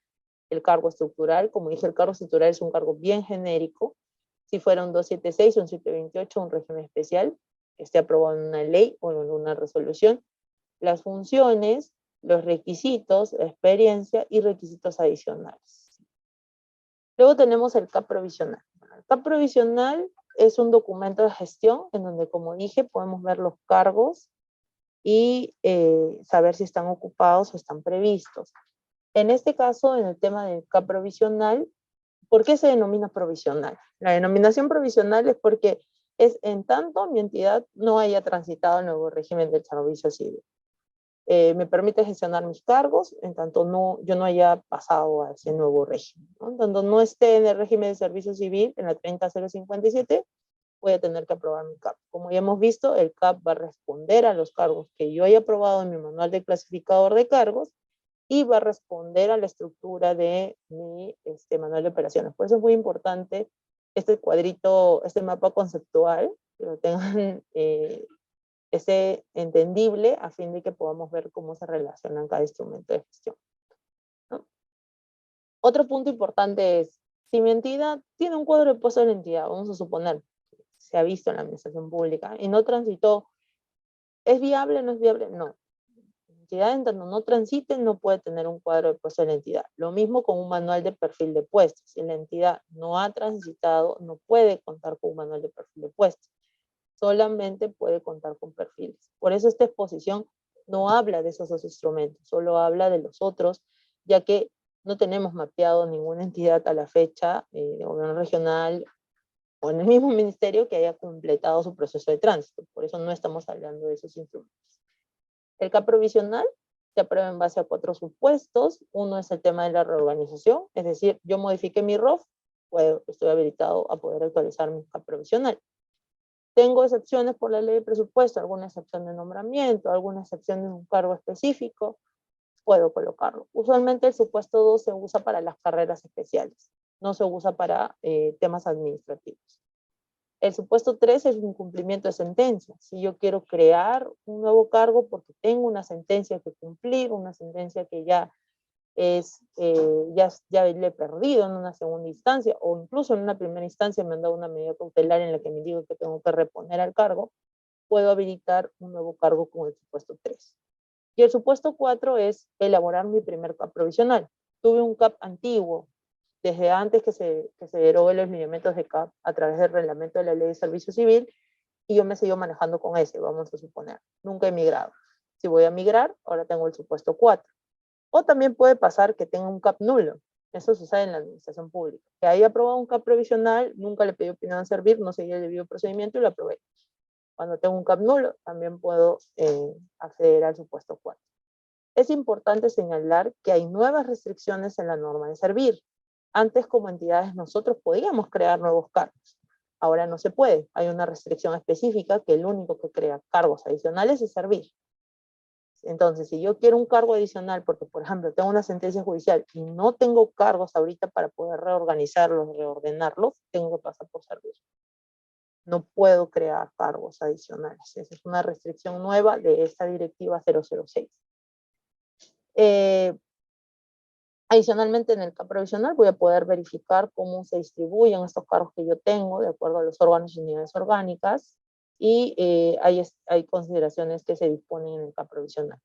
el cargo estructural. Como dije, el cargo estructural es un cargo bien genérico. Si fuera un 276 o un 728, un régimen especial, que esté aprobado en una ley o en una resolución. Las funciones, los requisitos, la experiencia y requisitos adicionales. Luego tenemos el CAP provisional. El CAP provisional es un documento de gestión en donde, como dije, podemos ver los cargos y saber si están ocupados o están previstos. En este caso, en el tema del CAP provisional, ¿por qué se denomina provisional? La denominación provisional es porque es en tanto mi entidad no haya transitado el nuevo régimen del servicio civil. Me permite gestionar mis cargos en tanto yo no haya pasado a ese nuevo régimen, ¿no? En tanto no esté en el régimen de servicio civil, en la 30057, voy a tener que aprobar mi CAP. Como ya hemos visto, el CAP va a responder a los cargos que yo haya aprobado en mi manual de clasificador de cargos y va a responder a la estructura de mi manual de operaciones. Por eso es muy importante este cuadrito, este mapa conceptual, que lo tengan ese entendible a fin de que podamos ver cómo se relacionan cada instrumento de gestión, ¿no? Otro punto importante es, si mi entidad tiene un cuadro de puesto de la entidad, vamos a suponer, se ha visto en la administración pública, y no transitó, ¿es viable o no es viable? No. La entidad, en tanto no transite, no puede tener un cuadro de puesto de la entidad. Lo mismo con un manual de perfil de puestos. Si la entidad no ha transitado, no puede contar con un manual de perfil de puestos. Solamente puede contar con perfiles. Por eso esta exposición no habla de esos dos instrumentos, solo habla de los otros, ya que no tenemos mapeado ninguna entidad a la fecha, de gobierno regional o en el mismo ministerio, que haya completado su proceso de tránsito. Por eso no estamos hablando de esos instrumentos. El CAP provisional se aprueba en base a 4 supuestos. Uno es el tema de la reorganización, es decir, yo modifiqué mi ROF, estoy habilitado a poder actualizar mi CAP provisional. Tengo excepciones por la ley de presupuesto, alguna excepción de nombramiento, alguna excepción de un cargo específico, puedo colocarlo. Usualmente el supuesto 2 se usa para las carreras especiales, no se usa para temas administrativos. El supuesto 3 es un cumplimiento de sentencia. Si yo quiero crear un nuevo cargo porque tengo una sentencia que cumplir, una sentencia que ya le he perdido en una segunda instancia, o incluso en una primera instancia me han dado una medida cautelar en la que me digo que tengo que reponer al cargo, puedo habilitar un nuevo cargo con el supuesto 3. Y el supuesto 4 es elaborar mi primer CAP provisional. Tuve un CAP antiguo, desde antes que se deroguen los lineamientos de CAP a través del reglamento de la Ley de Servicio Civil, y yo me sigo manejando con ese, vamos a suponer. Nunca he migrado. Si voy a migrar, ahora tengo el supuesto 4. O también puede pasar que tenga un CAP nulo. Eso sucede en la administración pública. Que haya aprobado un CAP provisional, nunca le pedí opinión a servir, no seguí el debido procedimiento y lo aprobé. Cuando tengo un CAP nulo, también puedo acceder al supuesto 4. Es importante señalar que hay nuevas restricciones en la norma de servir. Antes, como entidades, nosotros podíamos crear nuevos cargos. Ahora no se puede. Hay una restricción específica que el único que crea cargos adicionales es servir. Entonces, si yo quiero un cargo adicional, porque por ejemplo tengo una sentencia judicial y no tengo cargos ahorita para poder reorganizarlos, reordenarlos, tengo que pasar por servir. No puedo crear cargos adicionales. Esa es una restricción nueva de esta directiva 006. Adicionalmente, en el CAP provisional voy a poder verificar cómo se distribuyen estos cargos que yo tengo de acuerdo a los órganos y unidades orgánicas. y hay consideraciones que se disponen en el CAP provisional.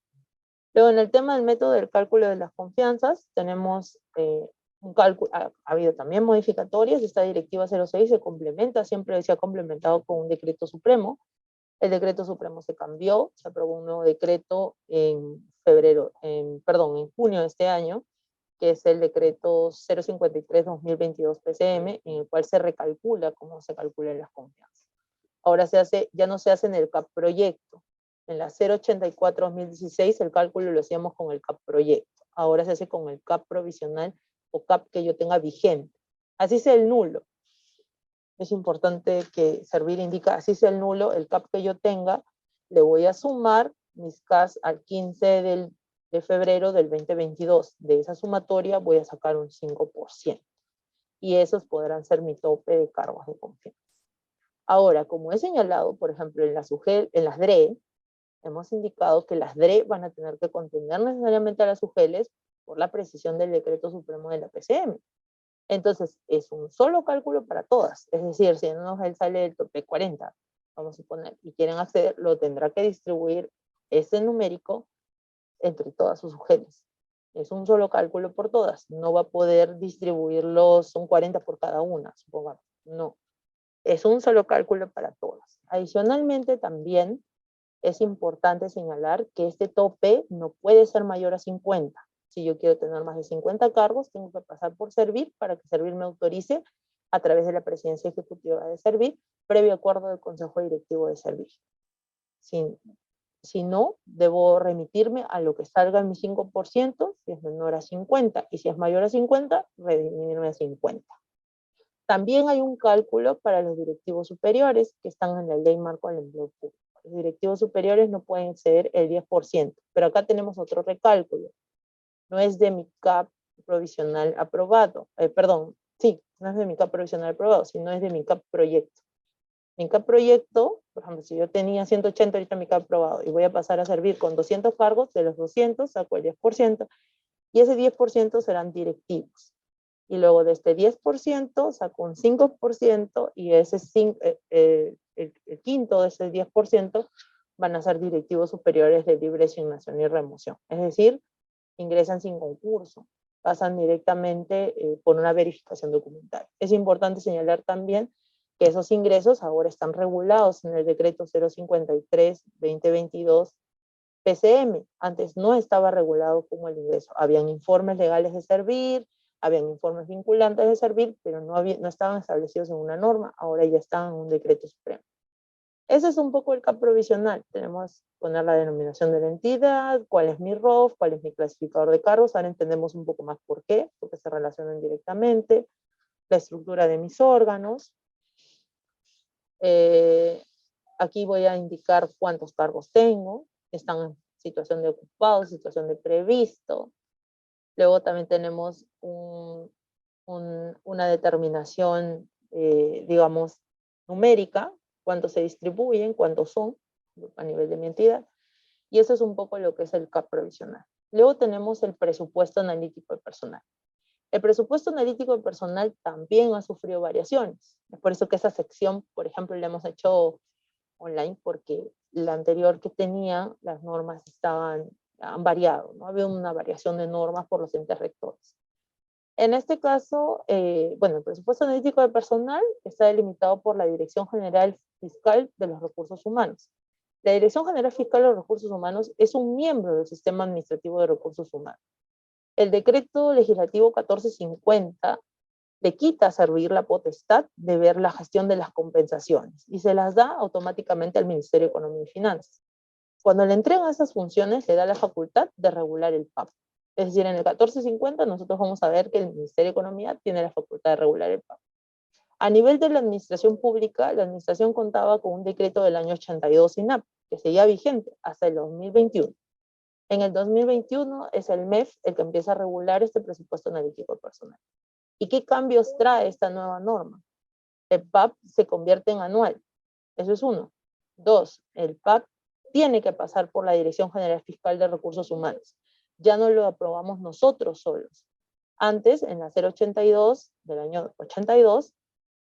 Luego, en el tema del método del cálculo de las confianzas, tenemos un cálculo, ha habido también modificatorias. Esta directiva 06 se complementa, siempre se ha complementado con un decreto supremo. El decreto supremo se cambió, se aprobó un nuevo decreto en junio de este año, que es el decreto 053-2022 PCM, en el cual se recalcula cómo se calculan las confianzas. Ahora ya no se hace en el CAP proyecto. En la 084-2016 el cálculo lo hacíamos con el CAP proyecto. Ahora se hace con el CAP provisional o CAP que yo tenga vigente. Así sea el nulo. Es importante que Servir indica, así sea el nulo, el CAP que yo tenga, le voy a sumar mis CAS al 15 de febrero del 2022. De esa sumatoria voy a sacar un 5%. Y esos podrán ser mi tope de cargos de confianza. Ahora, como he señalado, por ejemplo, en las DRE, hemos indicado que las DRE van a tener que contener necesariamente a las UGELs por la precisión del decreto supremo de la PCM. Entonces, es un solo cálculo para todas. Es decir, si en una UGEL sale el tope 40, vamos a suponer, y quieren acceder, lo tendrá que distribuir ese numérico entre todas sus UGELs. Es un solo cálculo por todas. No va a poder distribuirlos, son 40 por cada una, supongamos. No. Es un solo cálculo para todas. Adicionalmente, también es importante señalar que este tope no puede ser mayor a 50. Si yo quiero tener más de 50 cargos, tengo que pasar por Servir para que Servir me autorice a través de la presidencia ejecutiva de Servir, previo acuerdo del Consejo Directivo de Servir. Si no, debo remitirme a lo que salga en mi 5%, si es menor a 50, y si es mayor a 50, redimirme a 50. También hay un cálculo para los directivos superiores que están en la Ley Marco del Empleo Público. Los directivos superiores no pueden exceder el 10%, pero acá tenemos otro recálculo. No es de mi CAP provisional aprobado, no es de mi CAP provisional aprobado, sino es de mi CAP proyecto. Mi CAP proyecto, por ejemplo, si yo tenía 180 ahorita mi CAP aprobado y voy a pasar a Servir con 200 cargos, de los 200 saco el 10%, y ese 10% serán directivos. Y luego de este 10% saco un 5% y el quinto de ese 10% van a ser directivos superiores de libre asignación y remoción. Es decir, ingresan sin concurso, pasan directamente por una verificación documental. Es importante señalar también que esos ingresos ahora están regulados en el decreto 053-2022 PCM. Antes no estaba regulado como el ingreso. Habían informes legales de Servir, habían informes vinculantes de Servir, pero no estaban establecidos en una norma, ahora ya están en un decreto supremo. Ese es un poco el CAP provisional. Tenemos que poner la denominación de la entidad, cuál es mi ROF, cuál es mi clasificador de cargos. Ahora entendemos un poco más por qué, porque se relacionan directamente. La estructura de mis órganos. Aquí voy a indicar cuántos cargos tengo. Están en situación de ocupado, situación de previsto. Luego también tenemos una determinación, digamos, numérica, cuántos se distribuyen, cuántos son a nivel de mi entidad. Y eso es un poco lo que es el CAP provisional. Luego tenemos el presupuesto analítico de personal. El presupuesto analítico de personal también ha sufrido variaciones. Es por eso que esa sección, por ejemplo, la hemos hecho online, porque la anterior que tenía, las normas han variado, ¿no? Había una variación de normas por los entes rectores. En este caso, el presupuesto analítico de personal está delimitado por la Dirección General Fiscal de los Recursos Humanos. La Dirección General Fiscal de los Recursos Humanos es un miembro del Sistema Administrativo de Recursos Humanos. El decreto legislativo 1450 le quita a Servir la potestad de ver la gestión de las compensaciones y se las da automáticamente al Ministerio de Economía y Finanzas. Cuando le entregan esas funciones, le da la facultad de regular el PAP. Es decir, en el 1450 nosotros vamos a ver que el Ministerio de Economía tiene la facultad de regular el PAP. A nivel de la administración pública, la administración contaba con un decreto del año 82 INAP, que seguía vigente hasta el 2021. En el 2021 es el MEF el que empieza a regular este presupuesto analítico personal. ¿Y qué cambios trae esta nueva norma? El PAP se convierte en anual. Eso es uno. Dos, el PAP tiene que pasar por la Dirección General Fiscal de Recursos Humanos. Ya no lo aprobamos nosotros solos. Antes, en la 082 del año 82,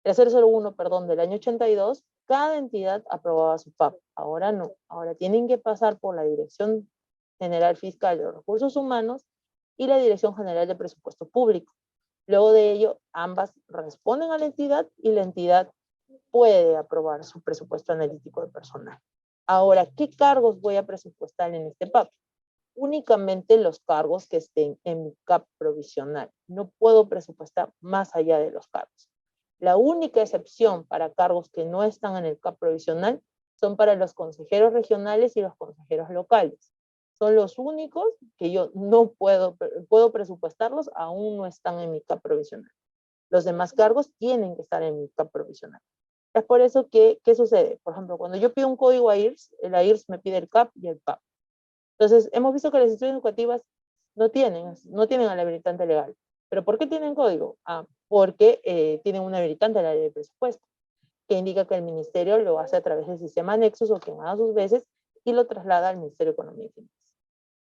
la 001, perdón, del año 82, cada entidad aprobaba su PAP. Ahora no, ahora tienen que pasar por la Dirección General Fiscal de los Recursos Humanos y la Dirección General de Presupuesto Público. Luego de ello, ambas responden a la entidad y la entidad puede aprobar su presupuesto analítico de personal. Ahora, ¿qué cargos voy a presupuestar en este PAP? Únicamente los cargos que estén en mi CAP provisional. No puedo presupuestar más allá de los cargos. La única excepción para cargos que no están en el CAP provisional son para los consejeros regionales y los consejeros locales. Son los únicos que yo no puedo presupuestarlos, aún no están en mi CAP provisional. Los demás cargos tienen que estar en mi CAP provisional. Es por eso que, ¿qué sucede? Por ejemplo, cuando yo pido un código a IRS, el IRS me pide el CAP y el PAP. Entonces, hemos visto que las instituciones educativas no tienen al habilitante legal. ¿Pero por qué tienen código? Porque tienen un habilitante a la ley de presupuesto, que indica que el ministerio lo hace a través del sistema Nexus o quien haga sus veces y lo traslada al Ministerio de Economía y Finanzas.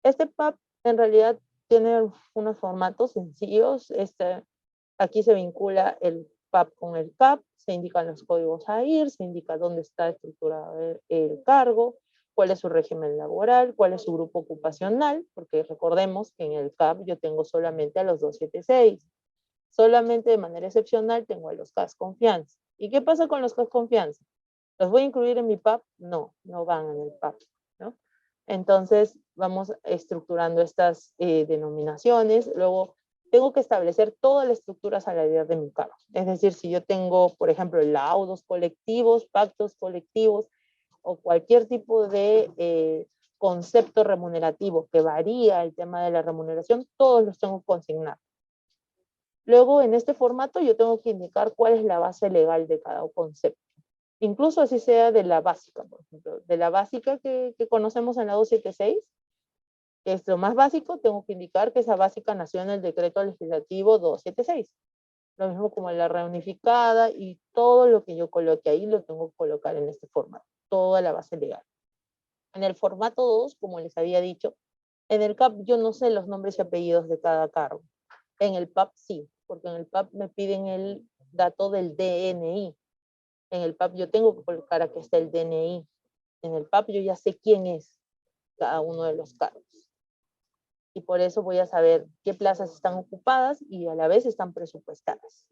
Este PAP en realidad tiene unos formatos sencillos. Aquí se vincula el PAP con el CAP, se indican los códigos a ir, se indica dónde está estructurado el cargo, cuál es su régimen laboral, cuál es su grupo ocupacional, porque recordemos que en el CAP yo tengo solamente a los 276. Solamente de manera excepcional tengo a los CAS Confianza. ¿Y qué pasa con los CAS Confianza? ¿Los voy a incluir en mi PAP? No, no van en el PAP, ¿no? Entonces vamos estructurando estas denominaciones. Luego tengo que establecer toda la estructura salarial de mi cargo. Es decir, si yo tengo, por ejemplo, laudos colectivos, pactos colectivos o cualquier tipo de concepto remunerativo que varía el tema de la remuneración, todos los tengo que consignar. Luego, en este formato, yo tengo que indicar cuál es la base legal de cada concepto. Incluso así sea de la básica, por ejemplo. De la básica que conocemos en la 276, que es lo más básico, tengo que indicar que esa básica nació en el decreto legislativo 276. Lo mismo como en la reunificada, y todo lo que yo coloque ahí lo tengo que colocar en este formato. Toda la base legal. En el formato 2, como les había dicho, en el CAP yo no sé los nombres y apellidos de cada cargo. En el PAP sí, porque en el PAP me piden el dato del DNI. En el PAP yo tengo que colocar aquí está el DNI. En el PAP yo ya sé quién es cada uno de los cargos. Y por eso voy a saber qué plazas están ocupadas y a la vez están presupuestadas.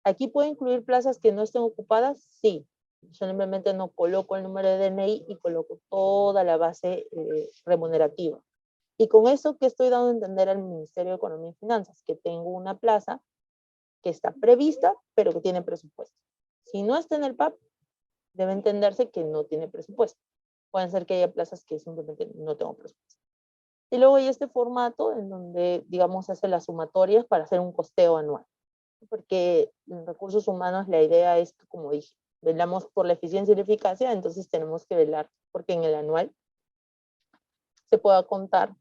¿Aquí puedo incluir plazas que no estén ocupadas? Sí. Yo simplemente no coloco el número de DNI y coloco toda la base remunerativa. Y con eso, ¿qué estoy dando a entender al Ministerio de Economía y Finanzas? Que tengo una plaza que está prevista, pero que tiene presupuesto. Si no está en el PAP, debe entenderse que no tiene presupuesto. Pueden ser que haya plazas que simplemente no tengo presupuesto. Y luego hay este formato en donde, digamos, hace las sumatorias para hacer un costeo anual. Porque en recursos humanos la idea es que, como dije, velamos por la eficiencia y la eficacia, entonces tenemos que velar porque en el anual se pueda contar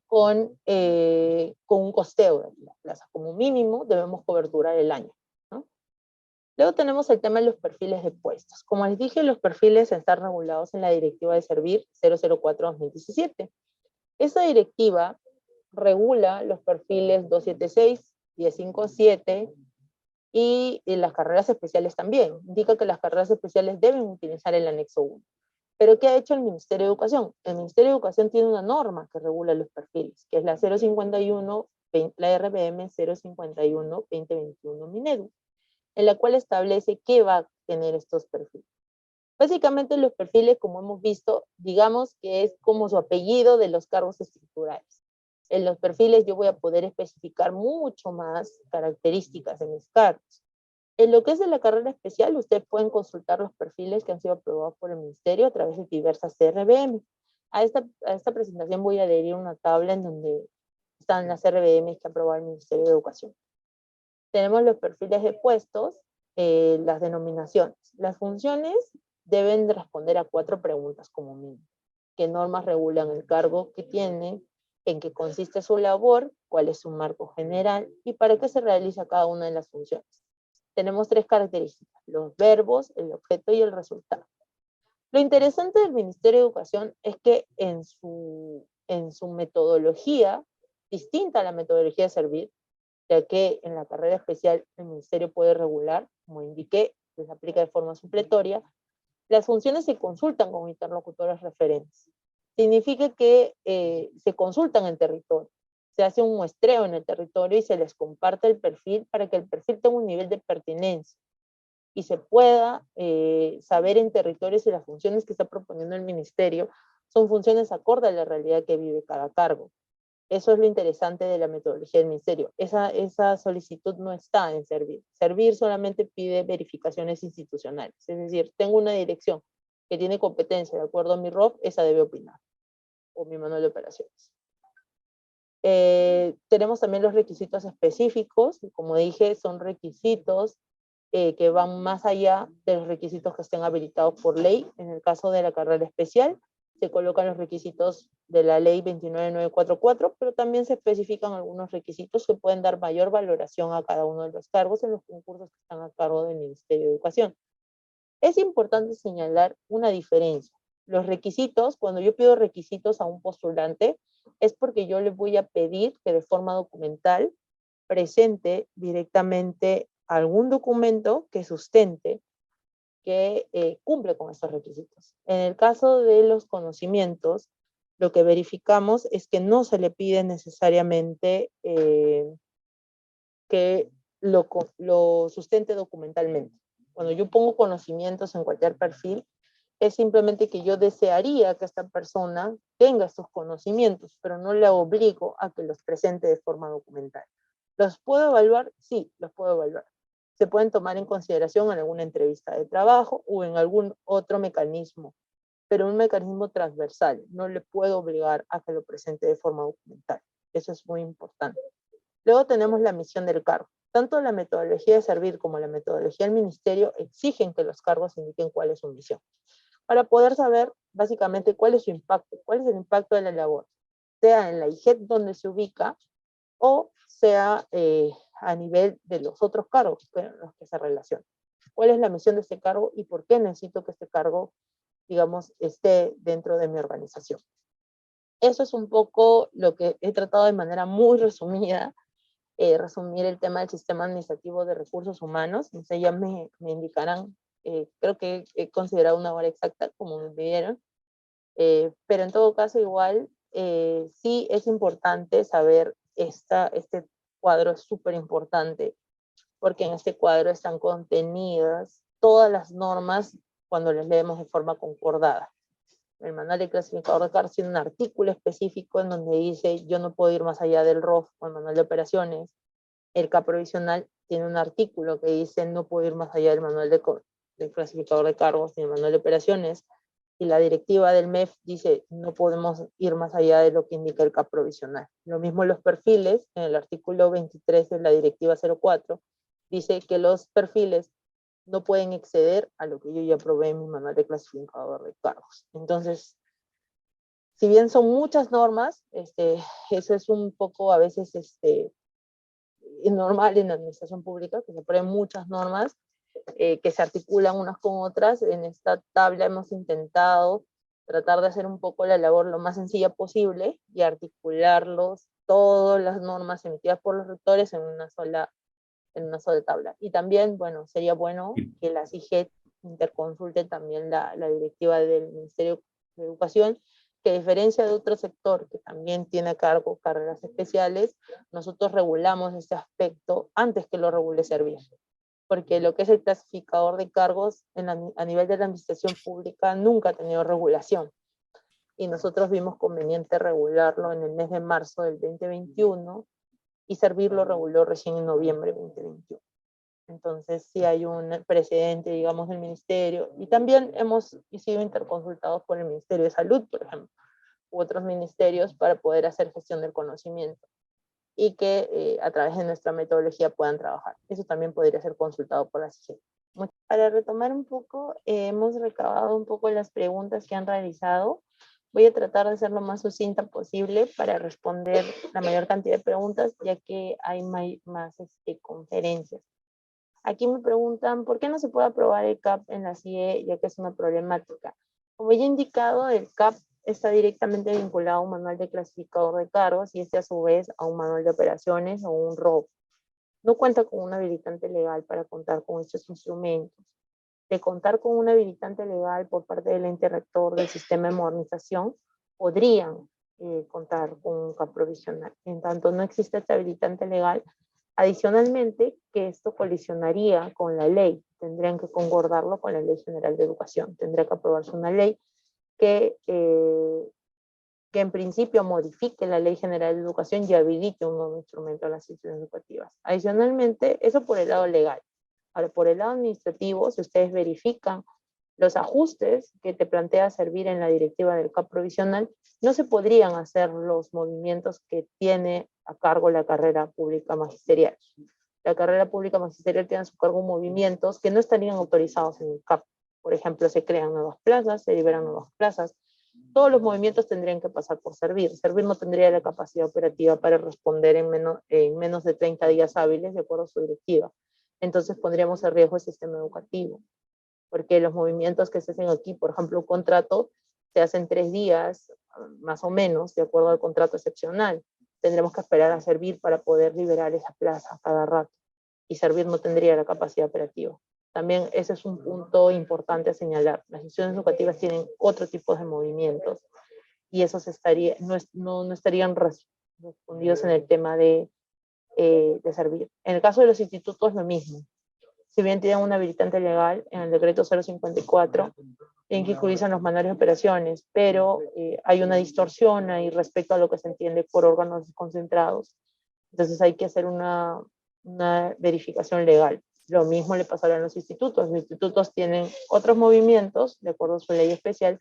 con un costeo de la plaza. Como mínimo debemos coberturar el año, ¿no? Luego tenemos el tema de los perfiles de puestos. Como les dije, los perfiles están regulados en la Directiva de Servir 004-2017. Esa directiva regula los perfiles 276, 1057 y las carreras especiales también. Indica que las carreras especiales deben utilizar el anexo 1. ¿Pero qué ha hecho el Ministerio de Educación? El Ministerio de Educación tiene una norma que regula los perfiles, que es la 051, la RBM 051-2021 Minedu, en la cual establece qué va a tener estos perfiles. Básicamente los perfiles, como hemos visto, digamos que es como su apellido de los cargos estructurales. En los perfiles yo voy a poder especificar mucho más características de mis cargos. En lo que es de la carrera especial, ustedes pueden consultar los perfiles que han sido aprobados por el Ministerio a través de diversas CRBM. A esta presentación voy a adherir una tabla en donde están las CRBM que ha aprobado el Ministerio de Educación. Tenemos los perfiles de puestos, las denominaciones. Las funciones deben responder a 4 preguntas como mínimo. ¿Qué normas regulan el cargo que tienen? ¿En qué consiste su labor? ¿Cuál es su marco general? ¿Y para qué se realiza cada una de las funciones? Tenemos 3 características: los verbos, el objeto y el resultado. Lo interesante del Ministerio de Educación es que en su metodología, distinta a la metodología de Servir, ya que en la carrera especial el Ministerio puede regular, como indiqué, se aplica de forma supletoria, Las funciones se consultan con interlocutores referentes. Significa que se consultan en territorio, se hace un muestreo en el territorio y se les comparte el perfil para que el perfil tenga un nivel de pertinencia y se pueda saber en territorio si las funciones que está proponiendo el ministerio son funciones acorde a la realidad que vive cada cargo. Eso es lo interesante de la metodología del ministerio. Esa solicitud no está en Servir. Servir solamente pide verificaciones institucionales. Es decir, tengo una dirección que tiene competencia de acuerdo a mi ROF, esa debe opinar, o mi manual de operaciones. Tenemos también los requisitos específicos, y como dije, son requisitos que van más allá de los requisitos que estén habilitados por ley. En el caso de la carrera especial, se colocan los requisitos de la ley 29944, pero también se especifican algunos requisitos que pueden dar mayor valoración a cada uno de los cargos en los concursos que están a cargo del Ministerio de Educación. Es importante señalar una diferencia. Los requisitos, cuando yo pido requisitos a un postulante, es porque yo le voy a pedir que de forma documental presente directamente algún documento que sustente que cumple con estos requisitos. En el caso de los conocimientos, lo que verificamos es que no se le pide necesariamente que lo sustente documentalmente. Cuando yo pongo conocimientos en cualquier perfil, es simplemente que yo desearía que esta persona tenga estos conocimientos, pero no le obligo a que los presente de forma documental. ¿Los puedo evaluar? Sí, los puedo evaluar. Se pueden tomar en consideración en alguna entrevista de trabajo o en algún otro mecanismo, pero un mecanismo transversal. No le puedo obligar a que lo presente de forma documental. Eso es muy importante. Luego tenemos la misión del cargo. Tanto la metodología de Servir como la metodología del ministerio exigen que los cargos indiquen cuál es su misión, para poder saber básicamente cuál es su impacto, cuál es el impacto de la labor, sea en la IGET donde se ubica o sea a nivel de los otros cargos con los que se relacionan. ¿Cuál es la misión de este cargo y por qué necesito que este cargo, digamos, esté dentro de mi organización? Eso es un poco lo que he tratado de manera muy resumida, resumir el tema del sistema administrativo de recursos humanos. No sé, ya me indicarán, creo que he considerado una hora exacta, como me pidieron, pero en todo caso igual, sí es importante saber, este cuadro es súper importante, porque en este cuadro están contenidas todas las normas cuando las leemos de forma concordada. El manual de clasificador de cargos tiene un artículo específico en donde dice yo no puedo ir más allá del ROF o el manual de operaciones. El CAP provisional tiene un artículo que dice no puedo ir más allá del manual de clasificador de cargos ni el manual de operaciones. Y la directiva del MEF dice no podemos ir más allá de lo que indica el CAP provisional. Lo mismo los perfiles, en el artículo 23 de la directiva 04, dice que los perfiles no pueden exceder a lo que yo ya aprobé en mi manual de clasificador de cargos. Entonces, si bien son muchas normas, eso es un poco a veces normal en la administración pública, que se aprueben muchas normas, que se articulan unas con otras. En esta tabla hemos intentado tratar de hacer un poco la labor lo más sencilla posible y articularlos, todas las normas emitidas por los rectores en una sola tabla. Y también, bueno, sería bueno que la CIGET interconsulte también la directiva del Ministerio de Educación, que a diferencia de otro sector que también tiene a cargo carreras especiales, nosotros regulamos este aspecto antes que lo regule Servir. Porque lo que es el clasificador de cargos a nivel de la administración pública nunca ha tenido regulación. Y nosotros vimos conveniente regularlo en el mes de marzo del 2021, y Servir lo reguló recién en noviembre de 2021. Entonces sí hay un precedente, digamos, del ministerio, y también hemos sido interconsultados por el Ministerio de Salud, por ejemplo, u otros ministerios para poder hacer gestión del conocimiento y que a través de nuestra metodología puedan trabajar. Eso también podría ser consultado por la CIGET. Para retomar un poco, hemos recabado un poco las preguntas que han realizado. Voy a tratar de ser lo más sucinta posible para responder la mayor cantidad de preguntas, ya que hay más conferencias. Aquí me preguntan, ¿por qué no se puede aprobar el CAP en la CIE, ya que es una problemática? Como ya he indicado, el CAP está directamente vinculado a un manual de clasificador de cargos y a su vez a un manual de operaciones o un ROP. No cuenta con un habilitante legal para contar con estos instrumentos. de contar con un habilitante legal por parte del ente rector del sistema de modernización, podrían contar con un CAP provisional. En tanto no existe este habilitante legal, adicionalmente que esto colisionaría con la ley, tendrían que concordarlo con la Ley General de Educación, tendría que aprobarse una ley que en principio modifique la Ley General de Educación y habilite un nuevo instrumento a las instituciones educativas. Adicionalmente, eso por el lado legal. Ahora, por el lado administrativo, si ustedes verifican los ajustes que te plantea servir en la directiva del CAP provisional, no se podrían hacer los movimientos que tiene a cargo la carrera pública magisterial. La carrera pública magisterial tiene a su cargo movimientos que no estarían autorizados en el CAP. Por ejemplo, se crean nuevas plazas, se liberan nuevas plazas. Todos los movimientos tendrían que pasar por Servir. Servir no tendría la capacidad operativa para responder en menos de 30 días hábiles de acuerdo a su directiva. Entonces pondríamos en riesgo el sistema educativo, porque los movimientos que se hacen aquí, por ejemplo, un contrato se hace en 3 días, más o menos, de acuerdo al contrato excepcional. Tendremos que esperar a Servir para poder liberar esa plaza cada rato, y Servir no tendría la capacidad operativa. También ese es un punto importante a señalar. Las instituciones educativas tienen otro tipo de movimientos y esos no estarían respondidos en el tema de Servir. En el caso de los institutos, lo mismo. Si bien tienen un habilitante legal, en el decreto 054, tienen que incluirse en los manuales de operaciones, pero hay una distorsión ahí respecto a lo que se entiende por órganos desconcentrados. Entonces hay que hacer una verificación legal. Lo mismo le pasará a los institutos. Los institutos tienen otros movimientos, de acuerdo a su ley especial,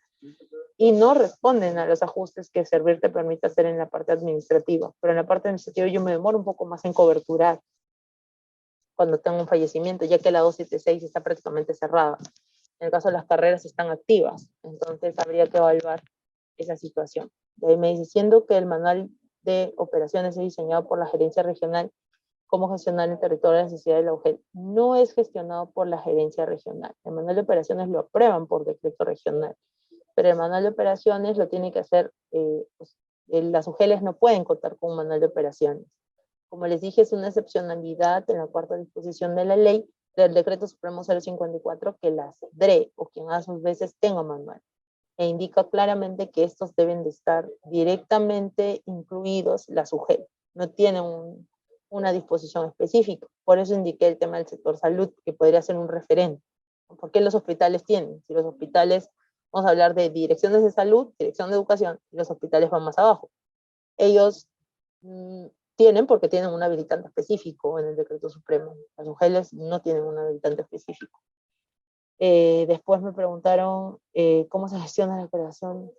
y no responden a los ajustes que Servir te permite hacer en la parte administrativa. Pero en la parte administrativa yo me demoro un poco más en coberturar cuando tengo un fallecimiento, ya que la 276 está prácticamente cerrada. En el caso de las carreras están activas, entonces habría que evaluar esa situación. De ahí me dice, siendo que el manual de operaciones es diseñado por la gerencia regional, cómo gestionar el territorio de la necesidad de la UGEL. No es gestionado por la gerencia regional. El manual de operaciones lo aprueban por decreto regional, pero el manual de operaciones lo tiene que hacer, las UGELes no pueden contar con un manual de operaciones. Como les dije, es una excepcionalidad en la cuarta disposición de la ley del decreto supremo 054 que las DRE o quien a sus veces tenga manual, e indica claramente que estos deben de estar directamente incluidos las UGEL. No tienen una disposición específica. Por eso indiqué el tema del sector salud, que podría ser un referente. ¿Por qué los hospitales tienen? Si los hospitales, vamos a hablar de direcciones de salud, dirección de educación, y los hospitales van más abajo. Ellos tienen porque tienen un habilitante específico en el decreto supremo. Las UGELes no tienen un habilitante específico. Después me preguntaron cómo se gestiona la creación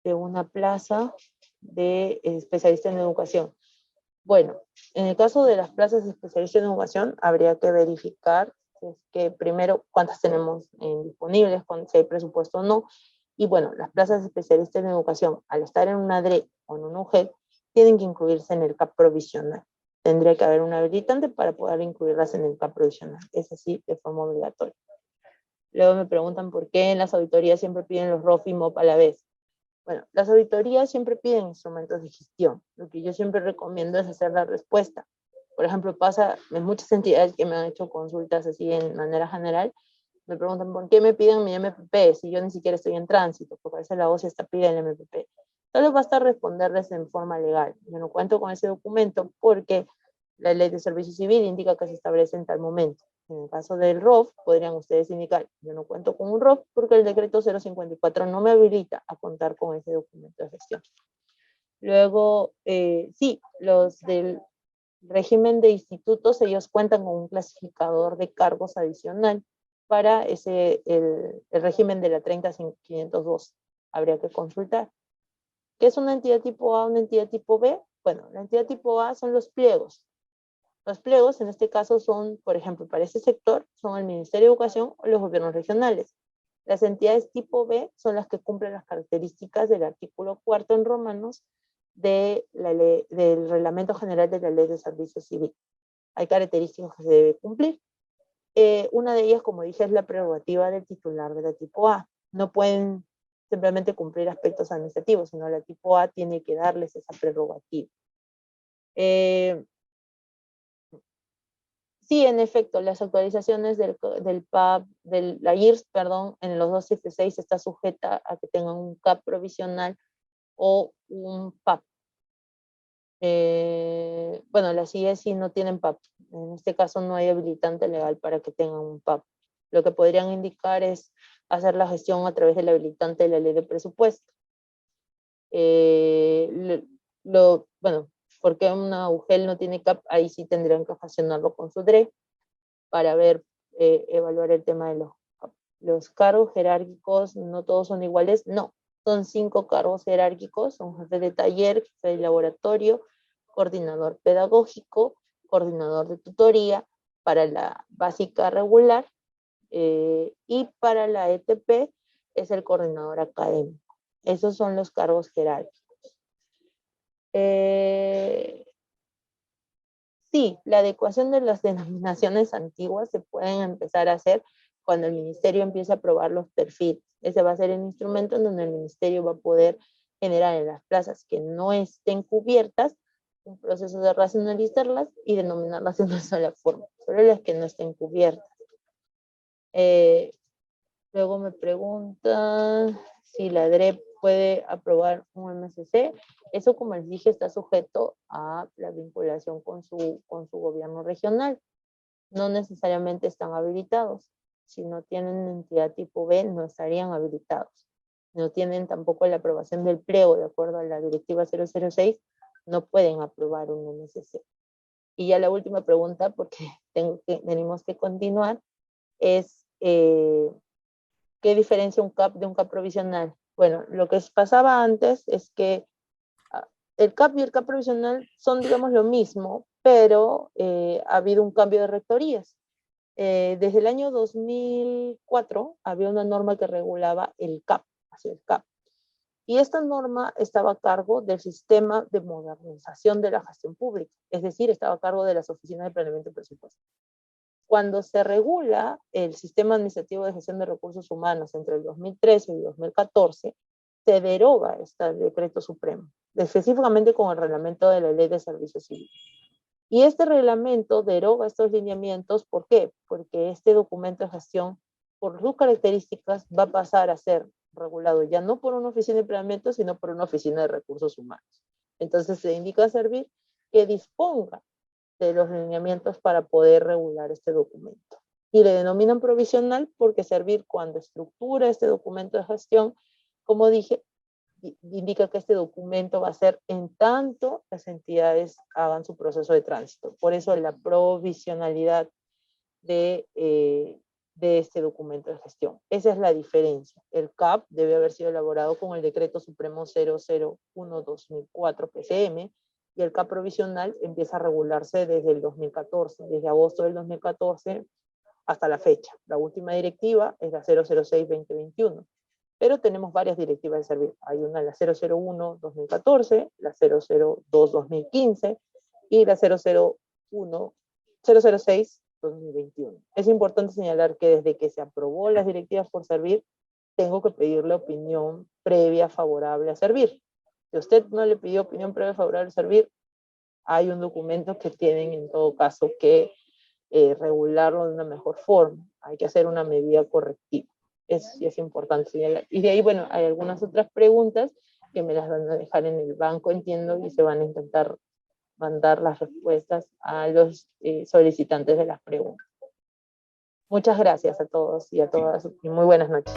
de una plaza de especialista en educación. Bueno, en el caso de las plazas de especialista en educación, habría que verificar que primero cuántas tenemos disponibles, si hay presupuesto o no. Y bueno, las plazas de especialista en educación, al estar en una DRE o en un UGEL, tienen que incluirse en el CAP provisional. Tendría que haber un habilitante para poder incluirlas en el CAP provisional. Es así, de forma obligatoria. Luego me preguntan por qué en las auditorías siempre piden los ROF y MOP a la vez. Bueno, las auditorías siempre piden instrumentos de gestión. Lo que yo siempre recomiendo es hacer la respuesta. Por ejemplo, pasa en muchas entidades que me han hecho consultas así en manera general, me preguntan por qué me piden mi MPP si yo ni siquiera estoy en tránsito, porque a veces la OCE está pidiendo el MPP. Solo basta responderles en forma legal. Yo no cuento con ese documento porque la ley de servicio civil indica que se establece en tal momento. En el caso del ROF, podrían ustedes indicar, yo no cuento con un ROF porque el decreto 054 no me habilita a contar con ese documento de gestión. Luego, sí, los del régimen de institutos, ellos cuentan con un clasificador de cargos adicional para el régimen de la 30502. Habría que consultar. ¿Qué es una entidad tipo A, una entidad tipo B? Bueno, la entidad tipo A son los pliegos. Los pliegos, en este caso, son, por ejemplo, para este sector, son el Ministerio de Educación o los gobiernos regionales. Las entidades tipo B son las que cumplen las características del artículo 4 en Romanos del Reglamento General de la Ley de Servicio Civil. Hay características que se deben cumplir. Una de ellas, como dije, es la prerrogativa del titular de la tipo A. No pueden simplemente cumplir aspectos administrativos, sino la tipo A tiene que darles esa prerrogativa. Sí, en efecto, las actualizaciones del PAP, de la IRS, perdón, en los dos F6 está sujeta a que tengan un CAP provisional o un PAP. Bueno, las IESI no tienen PAP. En este caso no hay habilitante legal para que tengan un PAP. Lo que podrían indicar es hacer la gestión a través del habilitante de la ley de presupuesto. Bueno, porque una UGEL no tiene CAP, ahí sí tendrían que gestionarlo con su DRE para ver, evaluar el tema de los cargos jerárquicos. No todos son iguales, no. Son 5 cargos jerárquicos, son jefe de taller, jefe de laboratorio, coordinador pedagógico, coordinador de tutoría para la básica regular, y para la ETP es el coordinador académico. Esos son los cargos jerárquicos. Sí, la adecuación de las denominaciones antiguas se pueden empezar a hacer cuando el ministerio empiece a aprobar los perfiles. Ese va a ser el instrumento en donde el ministerio va a poder generar en las plazas que no estén cubiertas un proceso de racionalizarlas y denominarlas de una sola forma, solo las que no estén cubiertas. Luego me preguntan si la DRE puede aprobar un MSC. Eso, como les dije, está sujeto a la vinculación con su gobierno regional. No necesariamente están habilitados. Si no tienen entidad tipo B, no estarían habilitados. No tienen tampoco la aprobación del pliego, de acuerdo a la directiva 006, no pueden aprobar un MSC. Y ya la última pregunta, porque tenemos que continuar, es ¿qué diferencia un CAP de un CAP provisional? Bueno, lo que pasaba antes es que el CAP y el CAP provisional son, digamos, lo mismo, pero ha habido un cambio de rectorías. Desde el año 2004 había una norma que regulaba el CAP, así el CAP. Y esta norma estaba a cargo del sistema de modernización de la gestión pública, es decir, estaba a cargo de las oficinas de planeamiento y presupuesto. Cuando se regula el sistema administrativo de gestión de recursos humanos entre el 2013 y 2014, se deroga este decreto supremo, específicamente con el reglamento de la Ley de Servicio Civil. Y este reglamento deroga estos lineamientos, ¿por qué? Porque este documento de gestión, por sus características, va a pasar a ser regulado ya no por una oficina de planeamiento, sino por una oficina de recursos humanos. Entonces se indica a Servir que disponga de los lineamientos para poder regular este documento. Y le denominan provisional porque Servir, cuando estructura este documento de gestión, como dije, indica que este documento va a ser en tanto las entidades hagan su proceso de tránsito. Por eso la provisionalidad de este documento de gestión. Esa es la diferencia. El CAP debe haber sido elaborado con el Decreto Supremo 001/2004 PCM, y el CAP provisional empieza a regularse desde el 2014, desde agosto del 2014 hasta la fecha. La última directiva es la 006/2021, pero tenemos varias directivas de Servir. Hay una, la 001/2014, la 006/2015 y la 006/2021. Es importante señalar que desde que se aprobó las directivas por Servir, tengo que pedirle opinión previa favorable a Servir. Si usted no le pidió opinión previa favorable a Servir, hay un documento que tienen en todo caso que regularlo de una mejor forma. Hay que hacer una medida correctiva. Es importante señalar. Y de ahí, bueno, hay algunas otras preguntas que me las van a dejar en el banco, entiendo, y se van a intentar mandar las respuestas a los solicitantes de las preguntas. Muchas gracias a todos y a todas, y muy buenas noches.